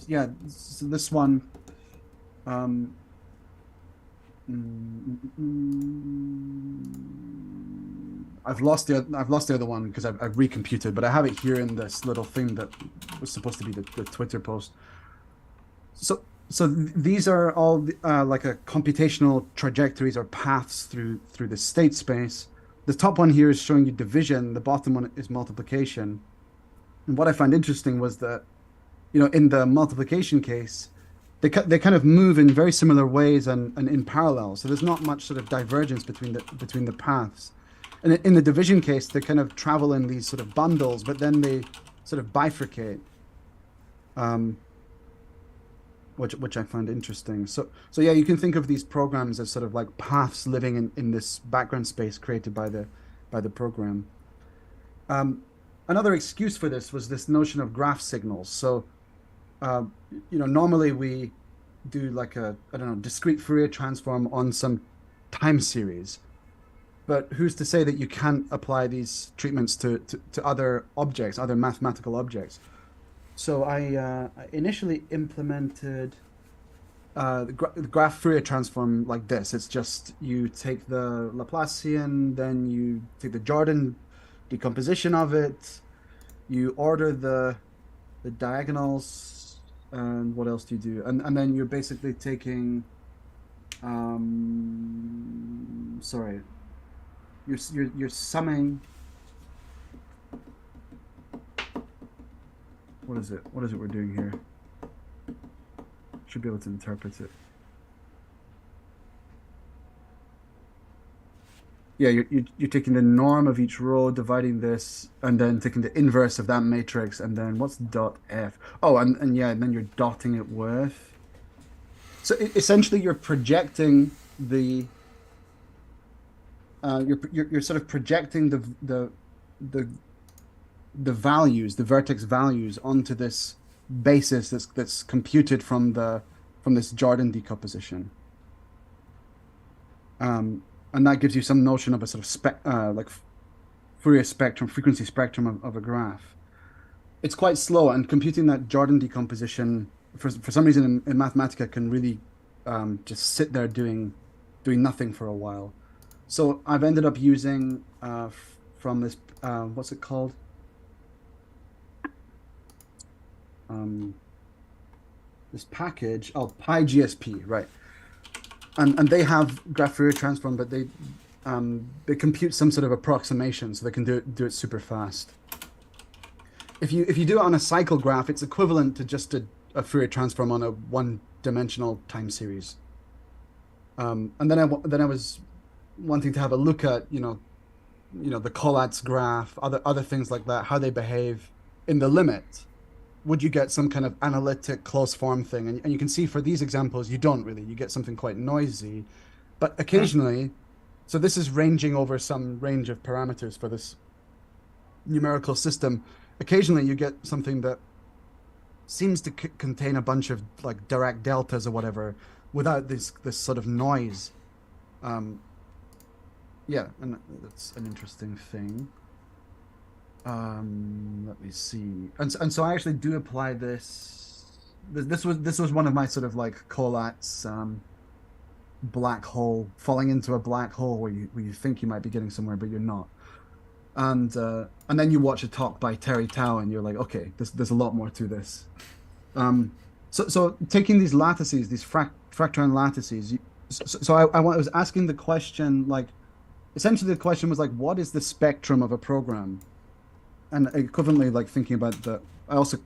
yeah. So this one. I've lost the other one because I've recomputed, but I have it here in this little thing that was supposed to be the Twitter post. So these are all like a computational trajectories or paths through the state space. The top one here is showing you division. The bottom one is multiplication. And what I found interesting was that, in the multiplication case, they kind of move in very similar ways and in parallel. So there's not much sort of divergence between the paths. And in the division case, they kind of travel in these sort of bundles, but then they sort of bifurcate, which I find interesting. So yeah, you can think of these programs as sort of like paths living in this background space created by the program. Another excuse for this was this notion of graph signals. So normally we do like a, I don't know, discrete Fourier transform on some time series. But who's to say that you can't apply these treatments to other objects, other mathematical objects? So I initially implemented the graph Fourier transform like this. It's just you take the Laplacian, then you take the Jordan decomposition of it, you order the diagonals, and what else do you do? And then you're basically taking sorry. You're summing. What is it we're doing here? Should be able to interpret it. Yeah, you're taking the norm of each row, dividing this, and then taking the inverse of that matrix, and then what's dot f? Oh, and yeah, and then you're dotting it with. So essentially, you're projecting the. You're sort of projecting the values, the vertex values, onto this basis that's computed from this Jordan decomposition. And that gives you some notion of a sort of like Fourier spectrum, frequency spectrum of a graph. It's quite slow, and computing that Jordan decomposition for some reason in Mathematica can really just sit there doing nothing for a while. So I've ended up using from this what's it called? This package, PyGSP, right? And they have graph Fourier transform, but they compute some sort of approximation, so they can do it super fast. If you do it on a cycle graph, it's equivalent to just a Fourier transform on a one-dimensional time series. And then I was wanting to have a look at the Collatz graph, other things like that, how they behave in the limit. Would you get some kind of analytic closed form thing? And you can see for these examples, you don't really. You get something quite noisy, but occasionally, so this is ranging over some range of parameters for this numerical system. Occasionally, you get something that seems to contain a bunch of like Dirac deltas or whatever, without this sort of noise. Yeah, and that's an interesting thing. Let me see. And so I actually do apply this. This was one of my sort of like Collatz black hole, falling into a black hole where you think you might be getting somewhere, but you're not. And then you watch a talk by Terry Tao, and you're like, okay, there's a lot more to this. So taking these lattices, these Fractron lattices. So I was asking the question, like, essentially the question was like, what is the spectrum of a program? And equivalently, like thinking about I also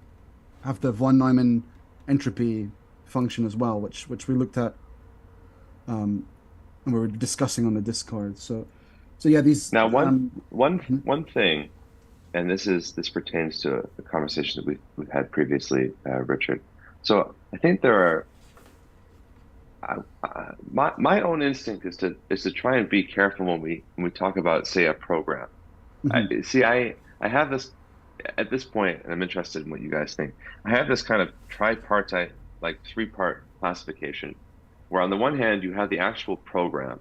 have the von Neumann entropy function as well, which we looked at, and we were discussing on the Discord. So yeah, these. Now, one thing, and this pertains to a conversation that we've had previously, Richard. So I think there are. My own instinct is to try and be careful when we talk about, say, a program. Mm-hmm. I have this at this point, and I'm interested in what you guys think. I have this kind of tripartite, like three-part classification, where on the one hand you have the actual program,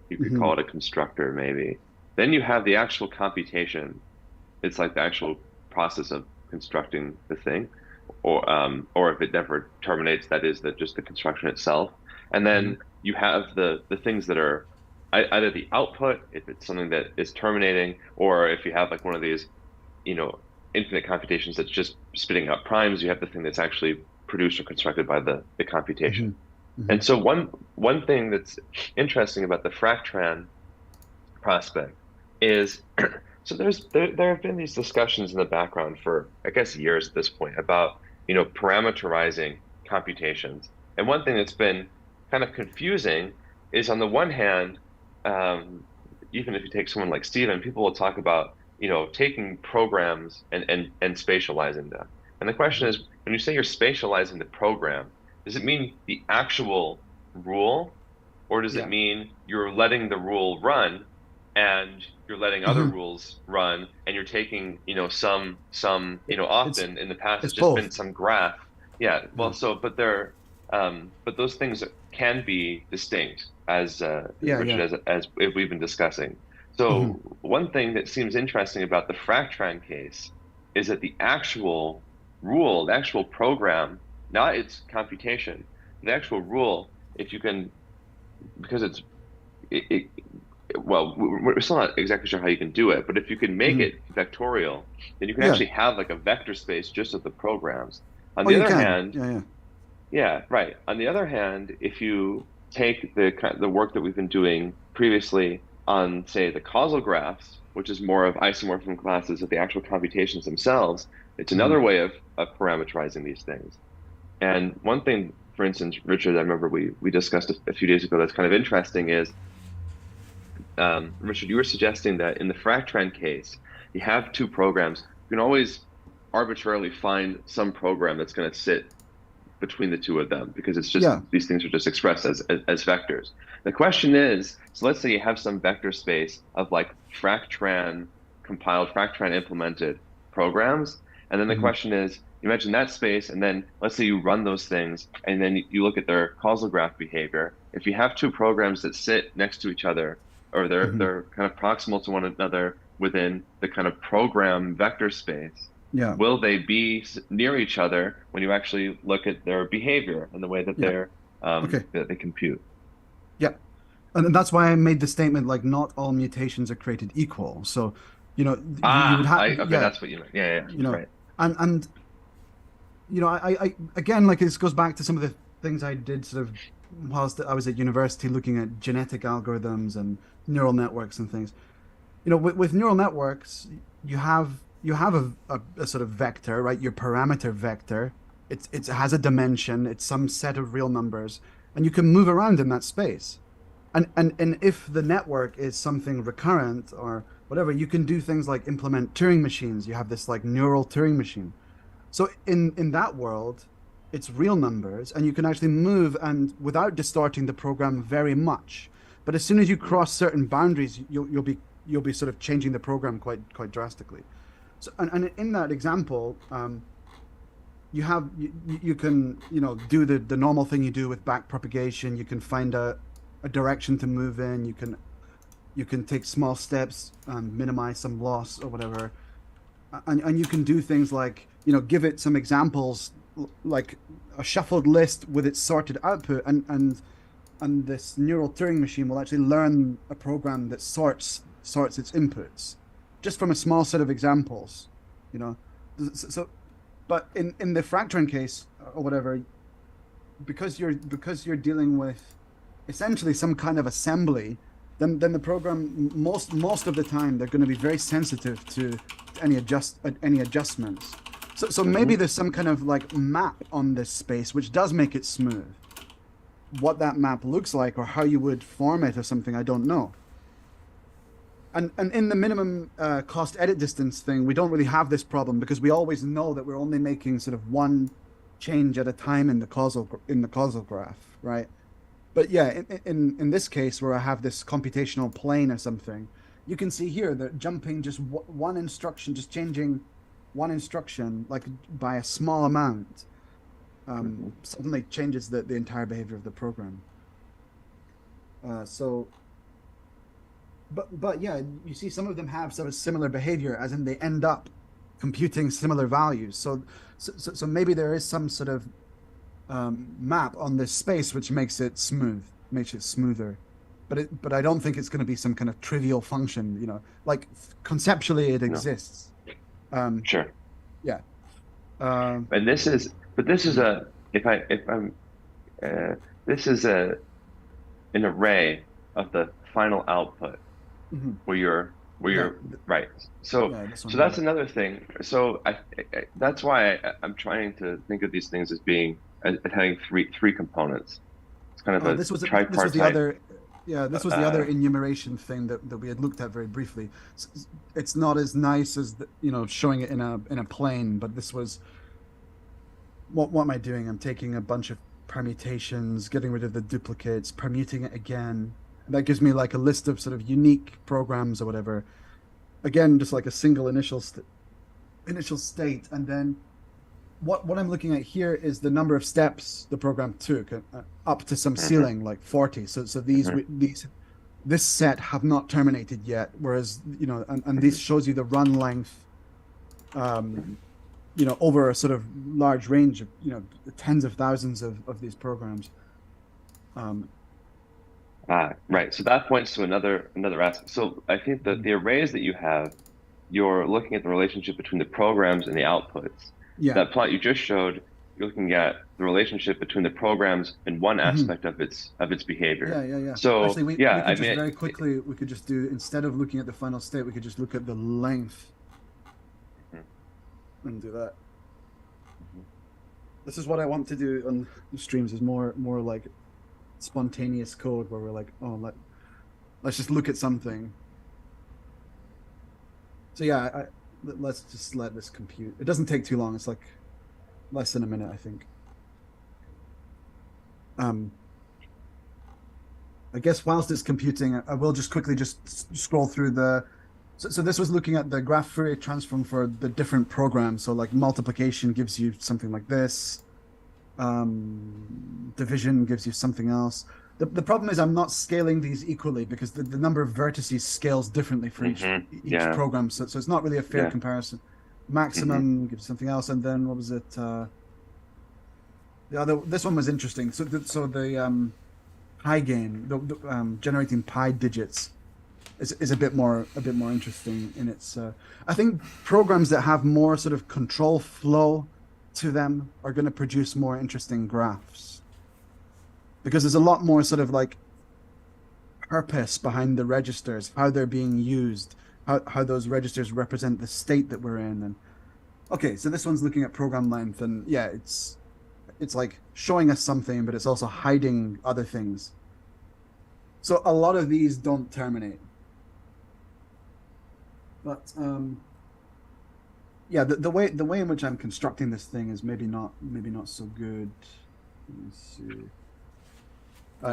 you could call it a constructor maybe. Then you have the actual computation. It's like the actual process of constructing the thing. or if it never terminates, that is just the construction itself. And then you have the things that are either the output, if it's something that is terminating, or if you have like one of these, you know, infinite computations that's just spitting out primes, you have the thing that's actually produced or constructed by the computation. And so one thing that's interesting about the Fractran prospect is so there have been these discussions in the background for I guess years at this point about parameterizing computations. And one thing that's been kind of confusing is on the one hand, even if you take someone like Stephen, people will talk about taking programs and spatializing them. And the question is, when you say you're spatializing the program, does it mean the actual rule, or does it mean you're letting the rule run and you're letting other rules run, and you're taking, some, often in the past it's just both. been some graph. Yeah. Well, but those things can be distinct as Richard, as we've been discussing. So one thing that seems interesting about the Fractran case is that the actual rule, the actual program, not its computation, the actual rule, if you can, because well, we're still not exactly sure how you can do it, but if you can make it vectorial, then you can actually have like a vector space just of the programs. On the other hand, right. On the other hand, if you take the work that we've been doing previously on, say, the causal graphs, which is more of isomorphism classes of the actual computations themselves, it's another way of parameterizing these things. And one thing, for instance, Richard, I remember we discussed a few days ago that's kind of interesting is, Richard, you were suggesting that in the Fractran case, you have two programs. You can always arbitrarily find some program that's going to sit between the two of them because it's just these things are just expressed as vectors. The question is, so let's say you have some vector space of like Fractran compiled, Fractran implemented programs, and then the question is, you mentioned that space, and then let's say you run those things, and then you look at their causal graph behavior. If you have two programs that sit next to each other, or they're kind of proximal to one another within the kind of program vector space, will they be near each other when you actually look at their behavior and the way that they're that they compute? Yeah, and that's why I made the statement like not all mutations are created equal. So, you would have that's what you meant. Yeah, right. And I again, like, this goes back to some of the things I did sort of whilst I was at university looking at genetic algorithms and neural networks and things. With neural networks, you have a sort of vector, right? Your parameter vector. It has a dimension. It's some set of real numbers, and you can move around in that space. And if the network is something recurrent or whatever, you can do things like implement Turing machines. You have this like neural Turing machine. So in that world, it's real numbers, and you can actually move and without distorting the program very much. But as soon as you cross certain boundaries, you'll be sort of changing the program quite drastically. So and in that example, you can do the normal thing you do with back propagation. You can find a direction to move in. You can take small steps and minimize some loss or whatever, and you can do things like give it some examples like a shuffled list with its sorted output, and this neural Turing machine will actually learn a program that sorts its inputs just from a small set of examples, So, but in the Fractran case or whatever, because you're dealing with essentially some kind of assembly, then the program most of the time they're going to be very sensitive to any adjustments. So maybe there's some kind of like map on this space which does make it smooth. What that map looks like or how you would form it or something, I don't know. And in the minimum cost edit distance thing, we don't really have this problem because we always know that we're only making sort of one change at a time in the causal graph, right? But yeah, in this case where I have this computational plane or something, you can see here that jumping just one instruction, just changing one instruction like by a small amount, suddenly changes the entire behavior of the program. But yeah, you see some of them have sort of similar behavior, as in they end up computing similar values. So maybe there is some sort of map on this space which makes it smoother. But I don't think it's going to be some kind of trivial function. Like conceptually it exists. Sure. Yeah. And this is a this is an array of the final output where you're right. So that's another thing. So that's why I'm trying to think of these things as having three components. It's kind of a tripartite. This was the other. Yeah, this was the other enumeration thing that we had looked at very briefly. It's not as nice as showing it in a plane, but this was. What am I doing? I'm taking a bunch of permutations, getting rid of the duplicates, permuting it again. And that gives me like a list of sort of unique programs or whatever. Again, just like a single initial state, and then what I'm looking at here is the number of steps the program took up to some ceiling, like 40. So this set have not terminated yet, whereas and this shows you the run length. Over a sort of large range of, tens of thousands of these programs. Right. So that points to another aspect. So I think that the arrays that you have, you're looking at the relationship between the programs and the outputs. Yeah. That plot you just showed, you're looking at the relationship between the programs and one aspect of its behavior. Yeah. So actually, we could just very quickly, we could just do, instead of looking at the final state, we could just look at the length. And do that. This is what I want to do on the streams, is more like spontaneous code where we're like, oh, let's just look at something. So yeah, let's just let this compute. It doesn't take too long. It's like less than a minute, I think. I guess whilst it's computing, I will just quickly scroll through the. So this was looking at the graph Fourier transform for the different programs. So like multiplication gives you something like this. Division gives you something else. The problem is I'm not scaling these equally because the number of vertices scales differently for each program. So it's not really a fair comparison. Maximum gives something else. And then what was it? This one was interesting. So the pi gain, generating pi digits, is a bit more interesting in its. I think programs that have more sort of control flow to them are going to produce more interesting graphs, because there's a lot more sort of like purpose behind the registers, how they're being used, how those registers represent the state that we're in. And okay, so this one's looking at program length, and yeah, it's like showing us something, but it's also hiding other things. So a lot of these don't terminate. But yeah, the way in which I'm constructing this thing is maybe not so good. Let me see.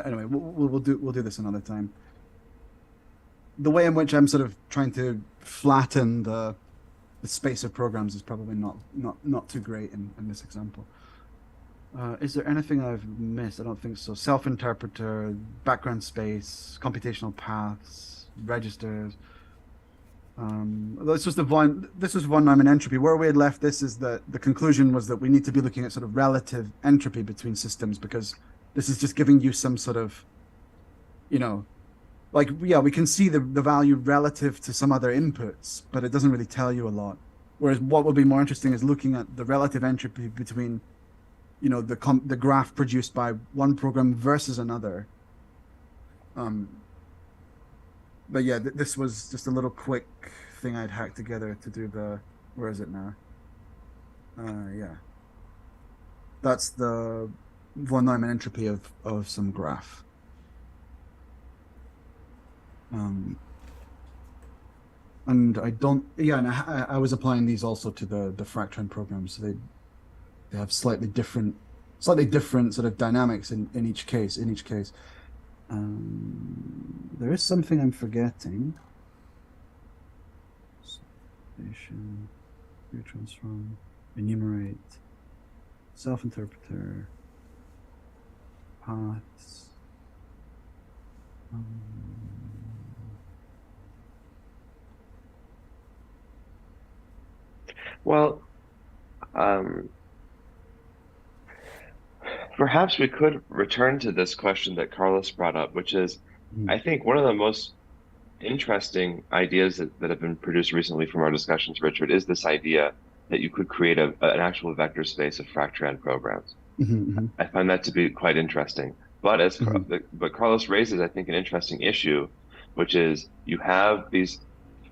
Anyway, we'll do this another time. The way in which I'm sort of trying to flatten the space of programs is probably not too great in this example. Is there anything I've missed? I don't think so. Self-interpreter, background space, computational paths, registers. This was von Neumann entropy. Where we had left this is that the conclusion was that we need to be looking at sort of relative entropy between systems, because this is just giving you some sort of, like, yeah, we can see the value relative to some other inputs, but it doesn't really tell you a lot. Whereas what would be more interesting is looking at the relative entropy between, the graph produced by one program versus another. But yeah, this was just a little quick thing I'd hacked together to do where is it now? Yeah. That's the von Neumann entropy of some graph. And I don't, yeah, and I was applying these also to the Fractran programs. So they have slightly different sort of dynamics in each case. There is something I'm forgetting. Station, Fourier transform, enumerate, self-interpreter, paths. Well, um, perhaps we could return to this question that Carlos brought up, which is, Mm. I think one of the most interesting ideas that have been produced recently from our discussions, Richard, is this idea that you could create an actual vector space of Fractran programs. Mm-hmm, I find that to be quite interesting. But mm-hmm. but Carlos raises, I think, an interesting issue, which is you have these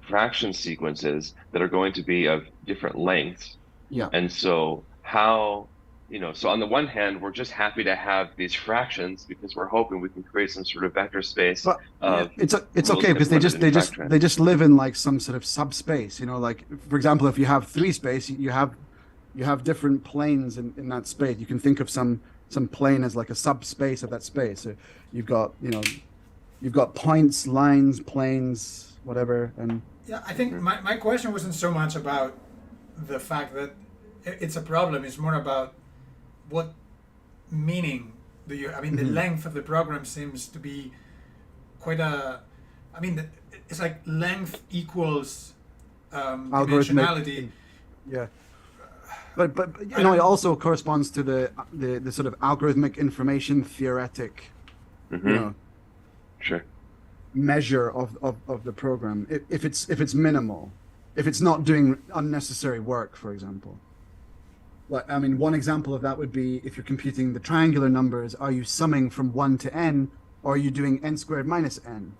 fraction sequences that are going to be of different lengths. Yeah. And so how, so on the one hand, we're just happy to have these fractions because we're hoping we can create some sort of vector space But of it's okay because they just live in like some sort of subspace, like for example, if you have three space, you have different planes in that space. You can think of some plane as like a subspace of that space. So you've got points, lines, planes, whatever, and Yeah, I think my question wasn't so much about the fact that it's a problem. It's more about what meaning do you. I mean, the length of the program seems to be quite a. I mean, it's like length equals dimensionality. Yeah. But it also corresponds to the sort of algorithmic information theoretic, Sure. measure of the program. If it's minimal, if it's not doing unnecessary work, for example. Like, I mean, one example of that would be if you're computing the triangular numbers, are you summing from 1 to n, or are you doing n squared minus n?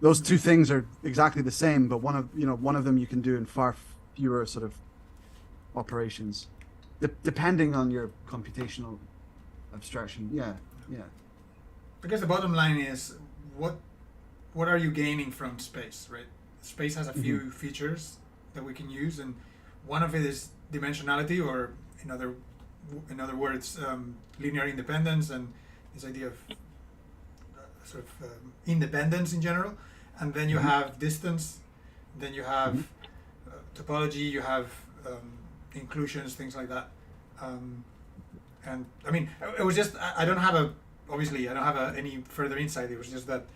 Those two things are exactly the same, but one of them you can do in far fewer sort of operations, depending on your computational abstraction. Yeah. Because the bottom line is what are you gaining from space, right? Space has a few features that we can use, and one of it is dimensionality, or in other words, linear independence, and this idea of sort of independence in general. And then you have distance, then you have topology, you have inclusions, things like that. And I mean, it was just I don't have any further insight. It was just that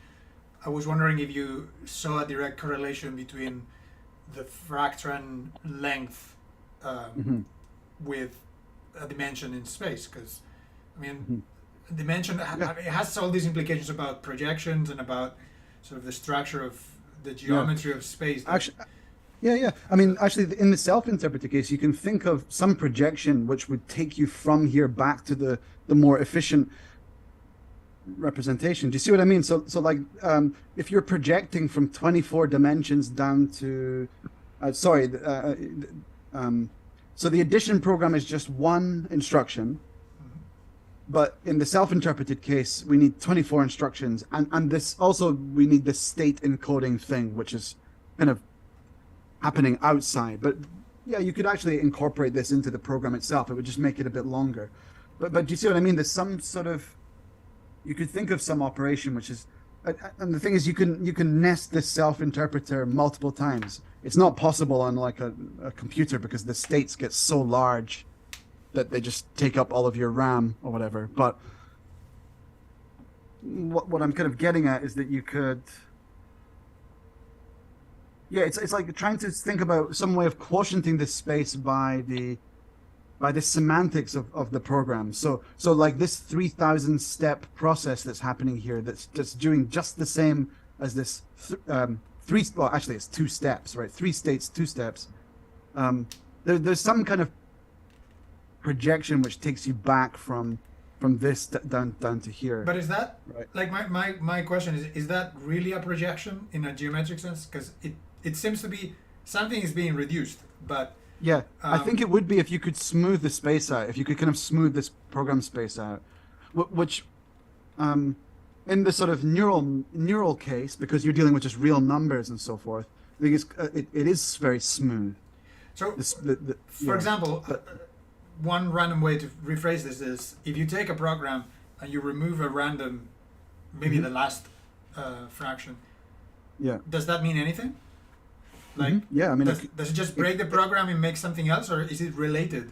I was wondering if you saw a direct correlation between the Fractran length with a dimension in space, because I mean, dimension it has all these implications about projections and about sort of the structure of the geometry of space. Actually, yeah. I mean, actually, in the self-interpreted case, you can think of some projection which would take you from here back to the more efficient representation. Do you see what I mean? So like, if you're projecting from 24 dimensions down to, so the addition program is just one instruction, but in the self-interpreted case, we need 24 instructions, and this also we need the state encoding thing, which is kind of happening outside. But yeah, you could actually incorporate this into the program itself. It would just make it a bit longer. But do you see what I mean? There's some sort of, you could think of some operation which is, and the thing is, you can nest this self-interpreter multiple times. It's not possible on like a computer because the states get so large that they just take up all of your RAM or whatever. But what I'm kind of getting at is that you could, it's like trying to think about some way of quotienting this space by the semantics of the program. So like this 3,000 step process that's happening here, that's doing just the same as this actually it's 2 steps, right? 3 states, 2 steps. There's some kind of projection which takes you back from this down to here. But is that right? Like my question is that really a projection in a geometric sense? Because it seems to be something is being reduced, but yeah, I think it would be if you could smooth the space out, if you could kind of smooth this program space out, which in the sort of neural case, because you're dealing with just real numbers and so forth, I think it is very smooth. So, for example, one random way to rephrase this is if you take a program and you remove a random, maybe the last fraction. Yeah. Does that mean anything? Like, yeah, I mean, does it just break the program and make something else, or is it related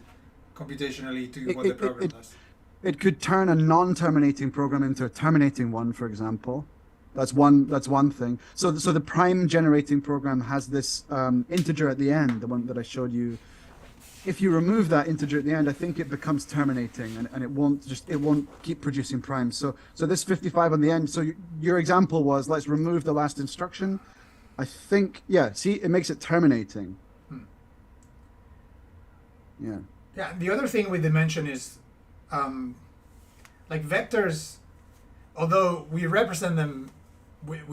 computationally to what the program does? It could turn a non-terminating program into a terminating one, for example. That's one thing. So the prime generating program has this integer at the end, the one that I showed you. If you remove that integer at the end, I think it becomes terminating, and it won't keep producing primes. So this 55 on the end. So your example was, let's remove the last instruction. I think, yeah. See, it makes it terminating. Yeah. Yeah. The other thing with dimension is, like vectors, although we represent them with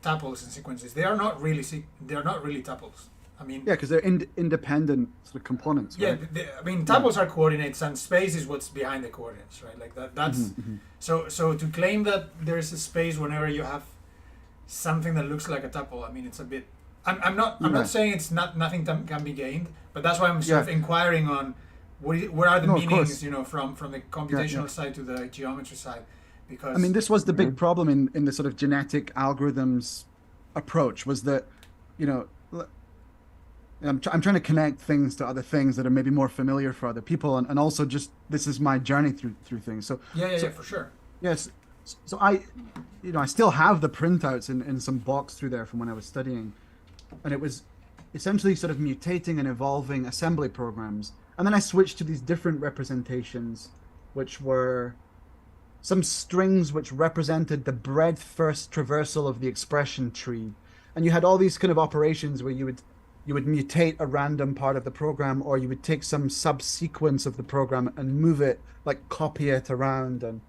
tuples and sequences, they are not really tuples. I mean, yeah, because they're independent sort of components. Yeah, right? I mean, tuples are coordinates, and space is what's behind the coordinates, right? Like that. That's so to claim that there's a space whenever you have something that looks like a tuple. I mean, it's a bit. I'm not saying it's nothing can be gained, but that's why I'm sort of inquiring on what are the meanings, from the computational side to the geometry side, because I mean, this was the big problem in the sort of genetic algorithms approach, was that, I'm trying to connect things to other things that are maybe more familiar for other people, and also just this is my journey through things. So yeah, for sure. Yes, so I still have the printouts in some box through there from when I was studying, and it was essentially sort of mutating and evolving assembly programs, and then I switched to these different representations, which were some strings which represented the breadth first traversal of the expression tree, and you had all these kind of operations where you would mutate a random part of the program, or you would take some subsequence of the program and move it, like copy it around. And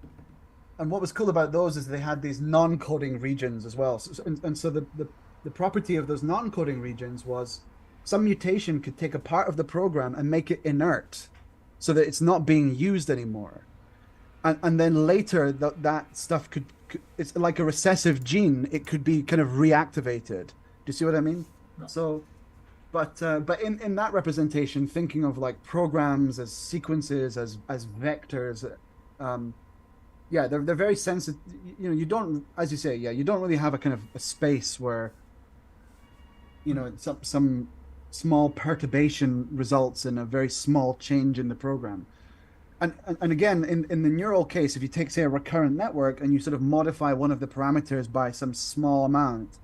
what was cool about those is they had these non-coding regions as well. So the property of those non-coding regions was some mutation could take a part of the program and make it inert so that it's not being used anymore. And then later that stuff could, it's like a recessive gene, it could be kind of reactivated. Do you see what I mean? No. So But in that representation, thinking of like programs as sequences, as vectors, they're very sensitive. You don't, as you say, you don't really have a kind of a space where, some small perturbation results in a very small change in the program. And again, in the neural case, if you take, say, a recurrent network and you sort of modify one of the parameters by some small amount,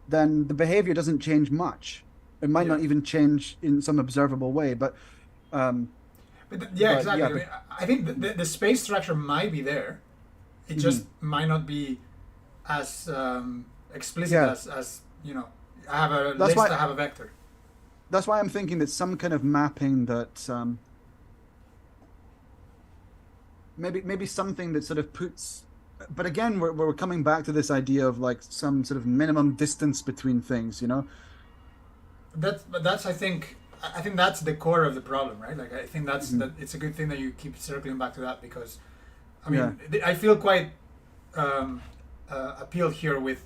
then the behavior doesn't change much. It might not even change in some observable way, but exactly. I mean, I think the space structure might be there. It just might not be as explicit as I have a list, I have a vector. That's why I'm thinking that some kind of mapping that maybe something that sort of puts. But again, we're coming back to this idea of like some sort of minimum distance between things, That's I think that's the core of the problem, right? Like I think that it's a good thing that you keep circling back to that, because I mean I feel quite appealed here with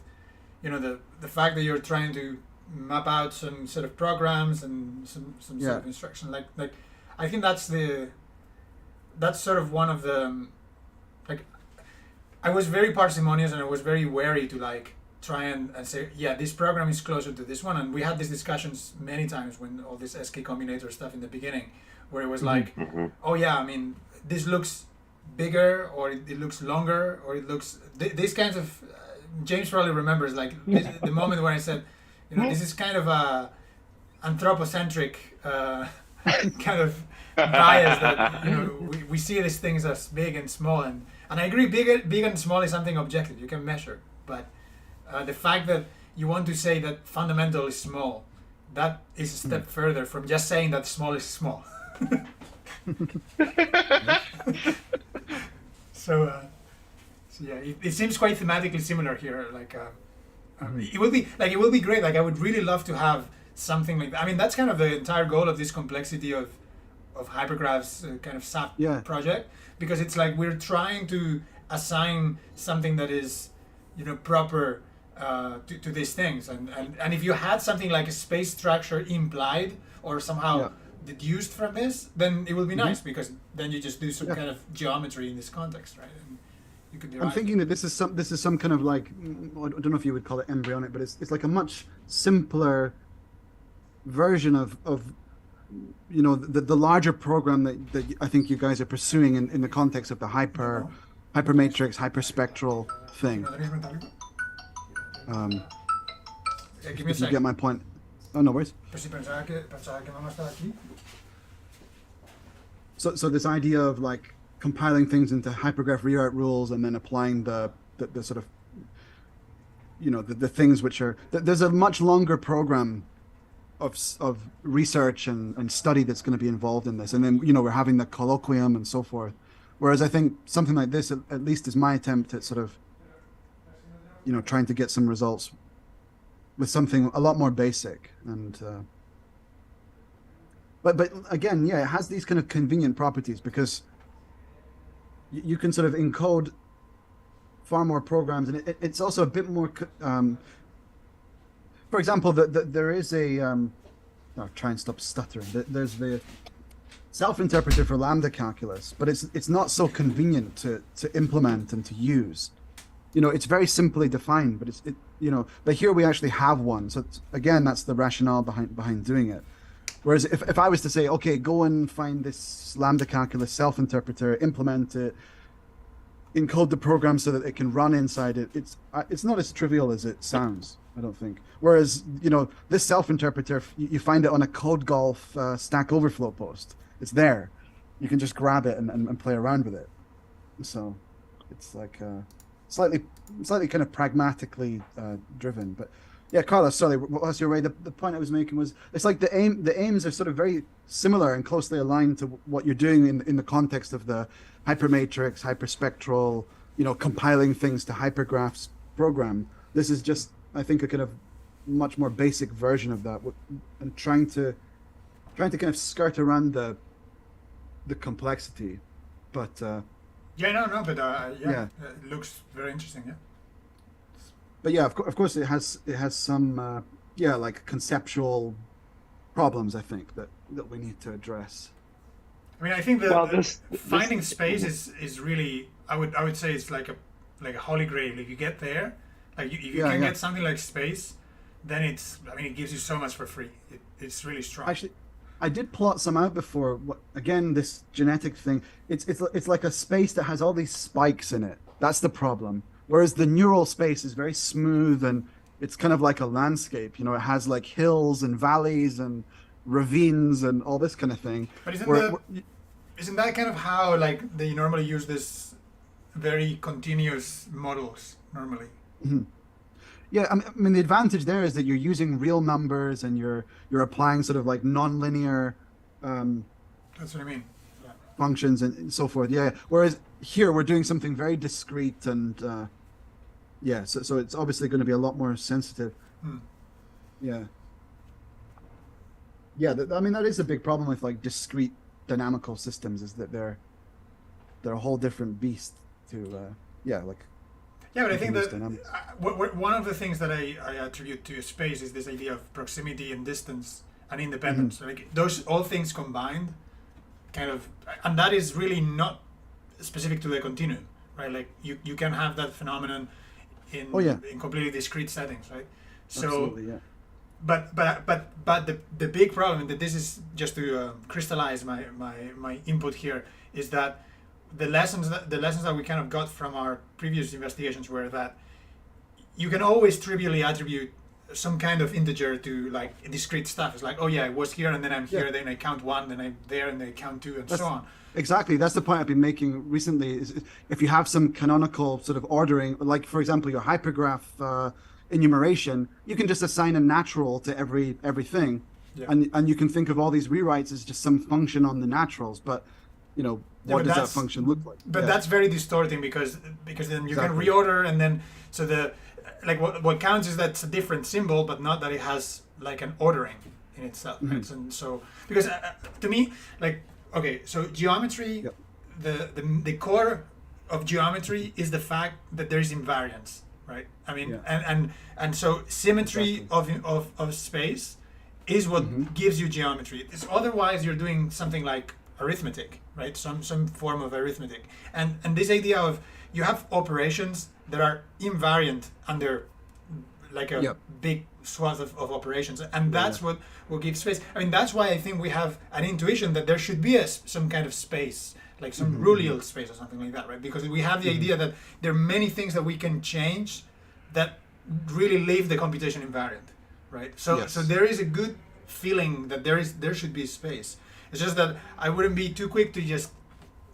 the fact that you're trying to map out some sort of programs and some sort of instruction. Like I think that's sort of one of the like I was very parsimonious and I was very wary to like try and say, this program is closer to this one. And we had these discussions many times when all this SK combinator stuff in the beginning, where it was like, I mean, this looks bigger, or it looks longer, or it looks, these kinds of, James probably remembers, like the moment when I said, this is kind of a anthropocentric kind of bias that, we see these things as big and small. And I agree, big and small is something objective, you can measure, but the fact that you want to say that fundamental is small, that is a step further from just saying that small is small. It seems quite thematically similar here. Like it will be great. Like I would really love to have something like that. I mean, that's kind of the entire goal of this complexity of hypergraphs kind of SAP project, because it's like we're trying to assign something that is proper to these things, and if you had something like a space structure implied or somehow deduced from this, then it will be nice, because then you just do some kind of geometry in this context, right? And you could derive. I'm thinking that this is some kind of like, I don't know if you would call it embryonic, but it's like a much simpler version of the larger program that I think you guys are pursuing in the context of the hypermatrix, hyperspectral thing. Give me a If you second. get my point. Oh, no worries. Pues sí, pensaba que mamá estaba aquí. So this idea of like compiling things into hypergraph rewrite rules and then applying the sort of, you know, the things which are, there's a much longer program of research and study that's going to be involved in this. And then, you know, we're having the colloquium and so forth. Whereas I think something like this, at least is my attempt at sort of, you know, trying to get some results with something a lot more basic. And but again, yeah, it has these kind of convenient properties because you can sort of encode far more programs, and it's also a bit more. For example, there is a. I'll try and stop stuttering. There's the self-interpreter for lambda calculus, but it's not so convenient to implement and to use. You know, it's very simply defined, but but here we actually have one. So again, that's the rationale behind doing it. Whereas if I was to say, okay, go and find this lambda calculus self-interpreter, implement it, encode the program so that it can run inside it, it's not as trivial as it sounds, I don't think. Whereas, you know, this self-interpreter, you find it on a CodeGolf Stack Overflow post. It's there. You can just grab it and play around with it. So it's like slightly kind of pragmatically driven. But yeah, Carlos, sorry, whilst you're away, the point I was making was it's like the aims are sort of very similar and closely aligned to what you're doing in the context of the hypermatrix, hyperspectral, you know, compiling things to hypergraphs program. This is just, I think, a kind of much more basic version of that, and trying to kind of skirt around the complexity, but Yeah, it looks very interesting. Yeah. but yeah, of course, it has some like conceptual problems, I think, that we need to address. I mean, I think finding this space is really, I would say it's like a holy grail. If you get there, like if you can get something like space, then it gives you so much for free. It's really strong. Actually, I did plot some out before. Again, this genetic thing. It's like a space that has all these spikes in it. That's the problem. Whereas the neural space is very smooth and it's kind of like a landscape. You know, it has like hills and valleys and ravines and all this kind of thing. But isn't that kind of how like they normally use this very continuous models normally? Mm-hmm. Yeah, I mean the advantage there is that you're using real numbers and you're applying sort of like nonlinear That's what I mean. Yeah. functions and so forth. Yeah. Whereas here we're doing something very discrete and so it's obviously going to be a lot more sensitive. Yeah. Yeah, I mean that is a big problem with like discrete dynamical systems, is that they're a whole different beast to like. Yeah, but I think that dynamics. One of the things that I attribute to space is this idea of proximity and distance and independence. Mm-hmm. Like those all things combined, kind of, and that is really not specific to the continuum, right? Like you can have that phenomenon in completely discrete settings, right? So, absolutely, yeah. But the big problem, that this is just to crystallize my input here, is that the lessons that we kind of got from our previous investigations were that you can always trivially attribute some kind of integer to like discrete stuff. It's like, oh yeah, I was here and then I'm here, then I count one, then I'm there and I count two, and so on. Exactly, that's the point I've been making recently. Is if you have some canonical sort of ordering, like for example your hypergraph enumeration, you can just assign a natural to everything, and you can think of all these rewrites as just some function on the naturals, but you know, what does that function look like? But that's very distorting because then you can reorder, and then so the like what counts is that it's a different symbol, but not that it has like an ordering in itself. Mm-hmm. Right? And so because to me, like, okay, so geometry, the core of geometry is the fact that there is invariance, right? I mean, and so symmetry of space is what gives you geometry. It's otherwise you're doing something like arithmetic, right? Some form of arithmetic, and this idea of you have operations that are invariant under like a big swath of operations, and that's what gives space. I mean, that's why I think we have an intuition that there should be some kind of space, like some rulal space or something like that, right? Because we have the idea that there are many things that we can change that really leave the computation invariant, right? So Yes. so there is a good feeling that there should be space. It's just that I wouldn't be too quick to just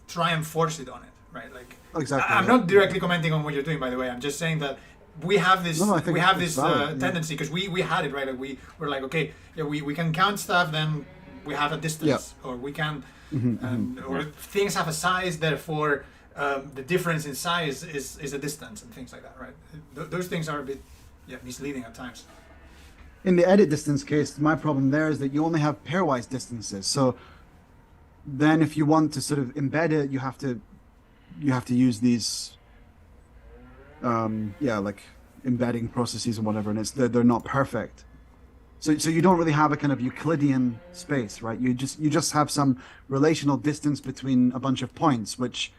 try and force it on it, right? Like Exactly. I'm not directly commenting on what you're doing, by the way. I'm just saying that we have this No, I think it's this valid, yeah. tendency because we had it, right? Like we were like, okay, yeah, we can count stuff, then we have a distance, or we can, or things have a size, therefore the difference in size is a distance and things like that, right? Those things are a bit misleading at times. In the edit distance case, my problem there is that you only have pairwise distances. So then if you want to sort of embed it, you have to use these like embedding processes and whatever, and they're not perfect. So you don't really have a kind of Euclidean space, right? You just have some relational distance between a bunch of points, which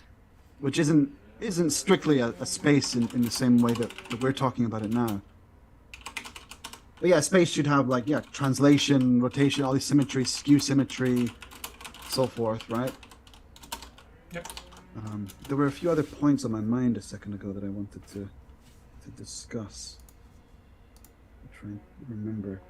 isn't strictly a space in the same way that we're talking about it now. But yeah, space should have like translation, rotation, all these symmetry, skew symmetry, so forth, right? Yep. There were a few other points on my mind a second ago that I wanted to discuss. I'm trying to remember.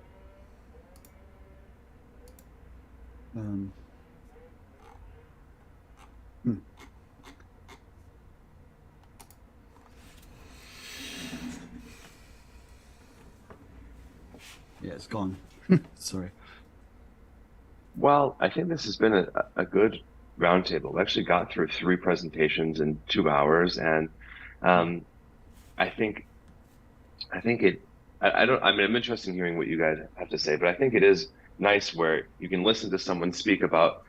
Yeah, it's gone. Sorry. Well, I think this has been a good roundtable. We actually got through 3 presentations in 2 hours, and I think it. I mean, I'm interested in hearing what you guys have to say, but I think it is nice where you can listen to someone speak about,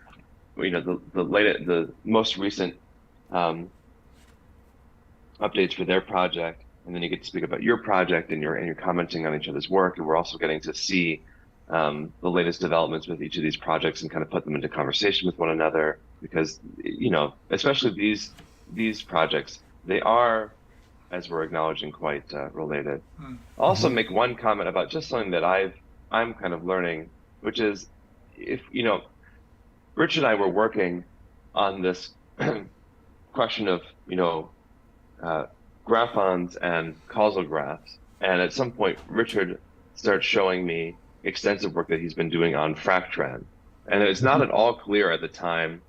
the most recent updates for their project, and then you get to speak about your project, and you're commenting on each other's work, and we're also getting to see the latest developments with each of these projects and kind of put them into conversation with one another, because especially these projects, they are, as we're acknowledging, quite related. I'll also make one comment about just something that I'm kind of learning, which is, if Rich and I were working on this question of graphons and causal graphs, and at some point Richard starts showing me extensive work that he's been doing on Fractran, and it's not at all clear at the time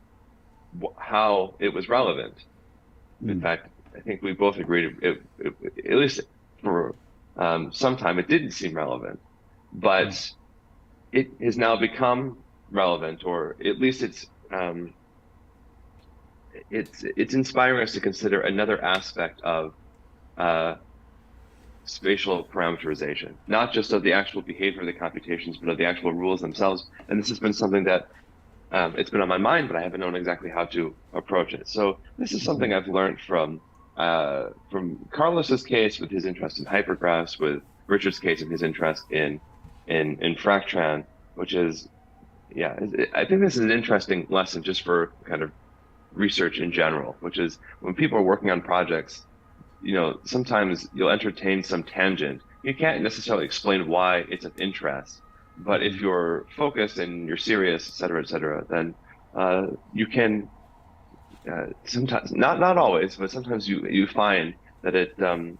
how it was relevant. In fact, I think we both agreed it at least for some time it didn't seem relevant, but it has now become relevant, or at least it's inspiring us to consider another aspect of spatial parameterization, not just of the actual behavior of the computations, but of the actual rules themselves. And this has been something that it's been on my mind, but I haven't known exactly how to approach it. So this is something I've learned from Carlos's case with his interest in hypergraphs, with Richard's case and his interest in Fractran, which is, I think this is an interesting lesson just for kind of research in general, which is when people are working on projects, sometimes you'll entertain some tangent. You can't necessarily explain why it's of interest, but if you're focused and you're serious, et cetera, then you can sometimes, not always, but sometimes you find that it, the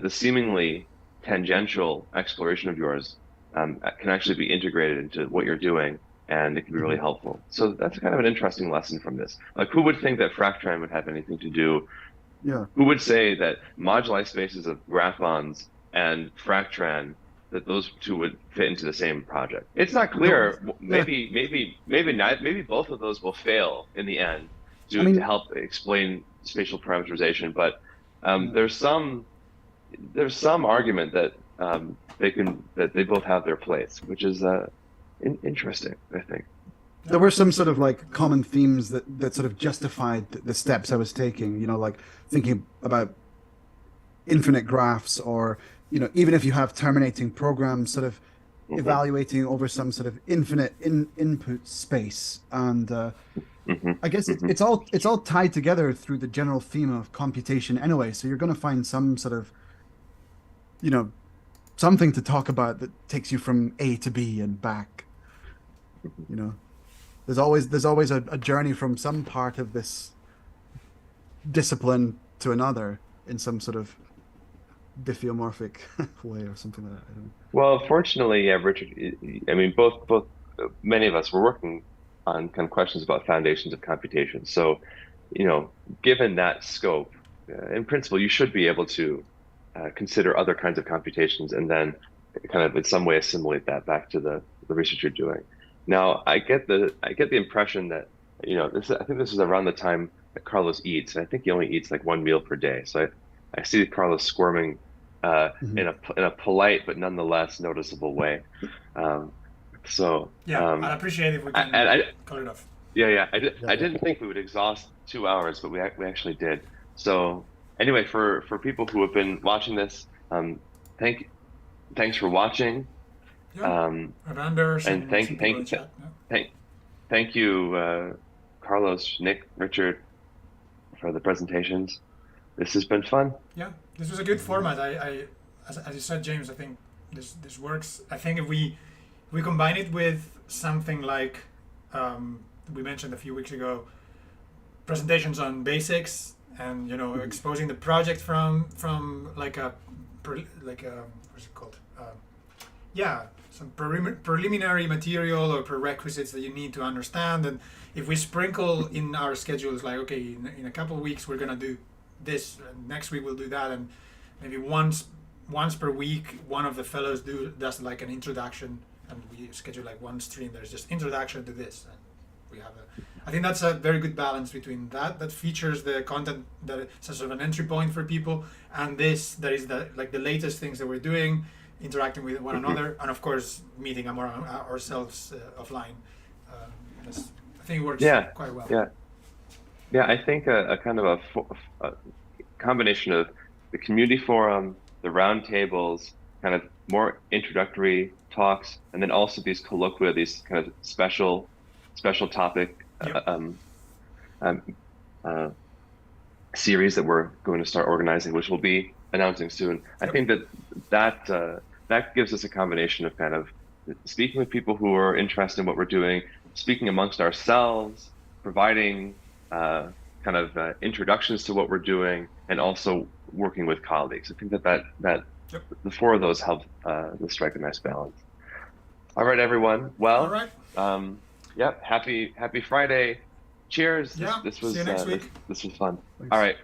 seemingly tangential exploration of yours can actually be integrated into what you're doing, and it can be really helpful. So that's kind of an interesting lesson from this. Like, who would think that Fractran would have anything to do? Yeah. Who would say that moduli spaces of graphons and Fractran, that those two would fit into the same project? It's not clear. Maybe both of those will fail in the end to help explain spatial parameterization. But there's some argument that they both have their place, which is interesting, I think. There were some sort of like common themes that sort of justified the steps I was taking, like thinking about infinite graphs, or, even if you have terminating programs, sort of evaluating over some sort of infinite input space. And I guess it's all tied together through the general theme of computation anyway. So you're going to find some sort of, something to talk about that takes you from A to B and back. There's always a journey from some part of this discipline to another in some sort of diffeomorphic way or something like that. I don't know. Well, fortunately, yeah, Richard. I mean, both many of us were working on kind of questions about foundations of computation. So, given that scope, in principle, you should be able to consider other kinds of computations and then kind of in some way assimilate that back to the research you're doing. Now, I get the impression that I think this is around the time that Carlos eats, and I think he only eats like one meal per day. So I see Carlos squirming Mhm. in a polite but nonetheless noticeable way. Um, so Yeah, I'd appreciate if we can I call it off. yeah, I Yeah, yeah. didn't think we would exhaust 2 hours, but we actually did. So anyway, for people who have been watching this, thanks for watching, Yeah, um, and Anders and and some people in the chat. Yeah. thank you, Carlos, Nick, Richard, for the presentations. This has been fun. Yeah, this was a good format. As you said, James, I think this works. I think if we combine it with something like we mentioned a few weeks ago, presentations on basics and exposing the project from like a what's it called? Yeah, some preliminary material or prerequisites that you need to understand. And if we sprinkle in our schedules, like, okay, in a couple of weeks we're gonna do this, and next week we'll do that, and maybe once per week one of the fellows does like an introduction, and we schedule like one stream. There's just introduction to this, and we have I think that's a very good balance between that features the content that is sort of an entry point for people, and this that is the latest things that we're doing, interacting with one another, and of course meeting ourselves offline. I think it works quite well. Yeah. I think a kind of a combination of the community forum, the roundtables, kind of more introductory talks, and then also these colloquia, these kind of special topic series that we're going to start organizing, which we'll be announcing soon. I think that gives us a combination of kind of speaking with people who are interested in what we're doing, speaking amongst ourselves, providing kind of introductions to what we're doing, and also working with colleagues. I think that the four of those help strike a nice balance. All right, everyone. Well, all right. Happy Friday. Cheers. Yeah. This was see you next week. this was fun. Thanks. All right.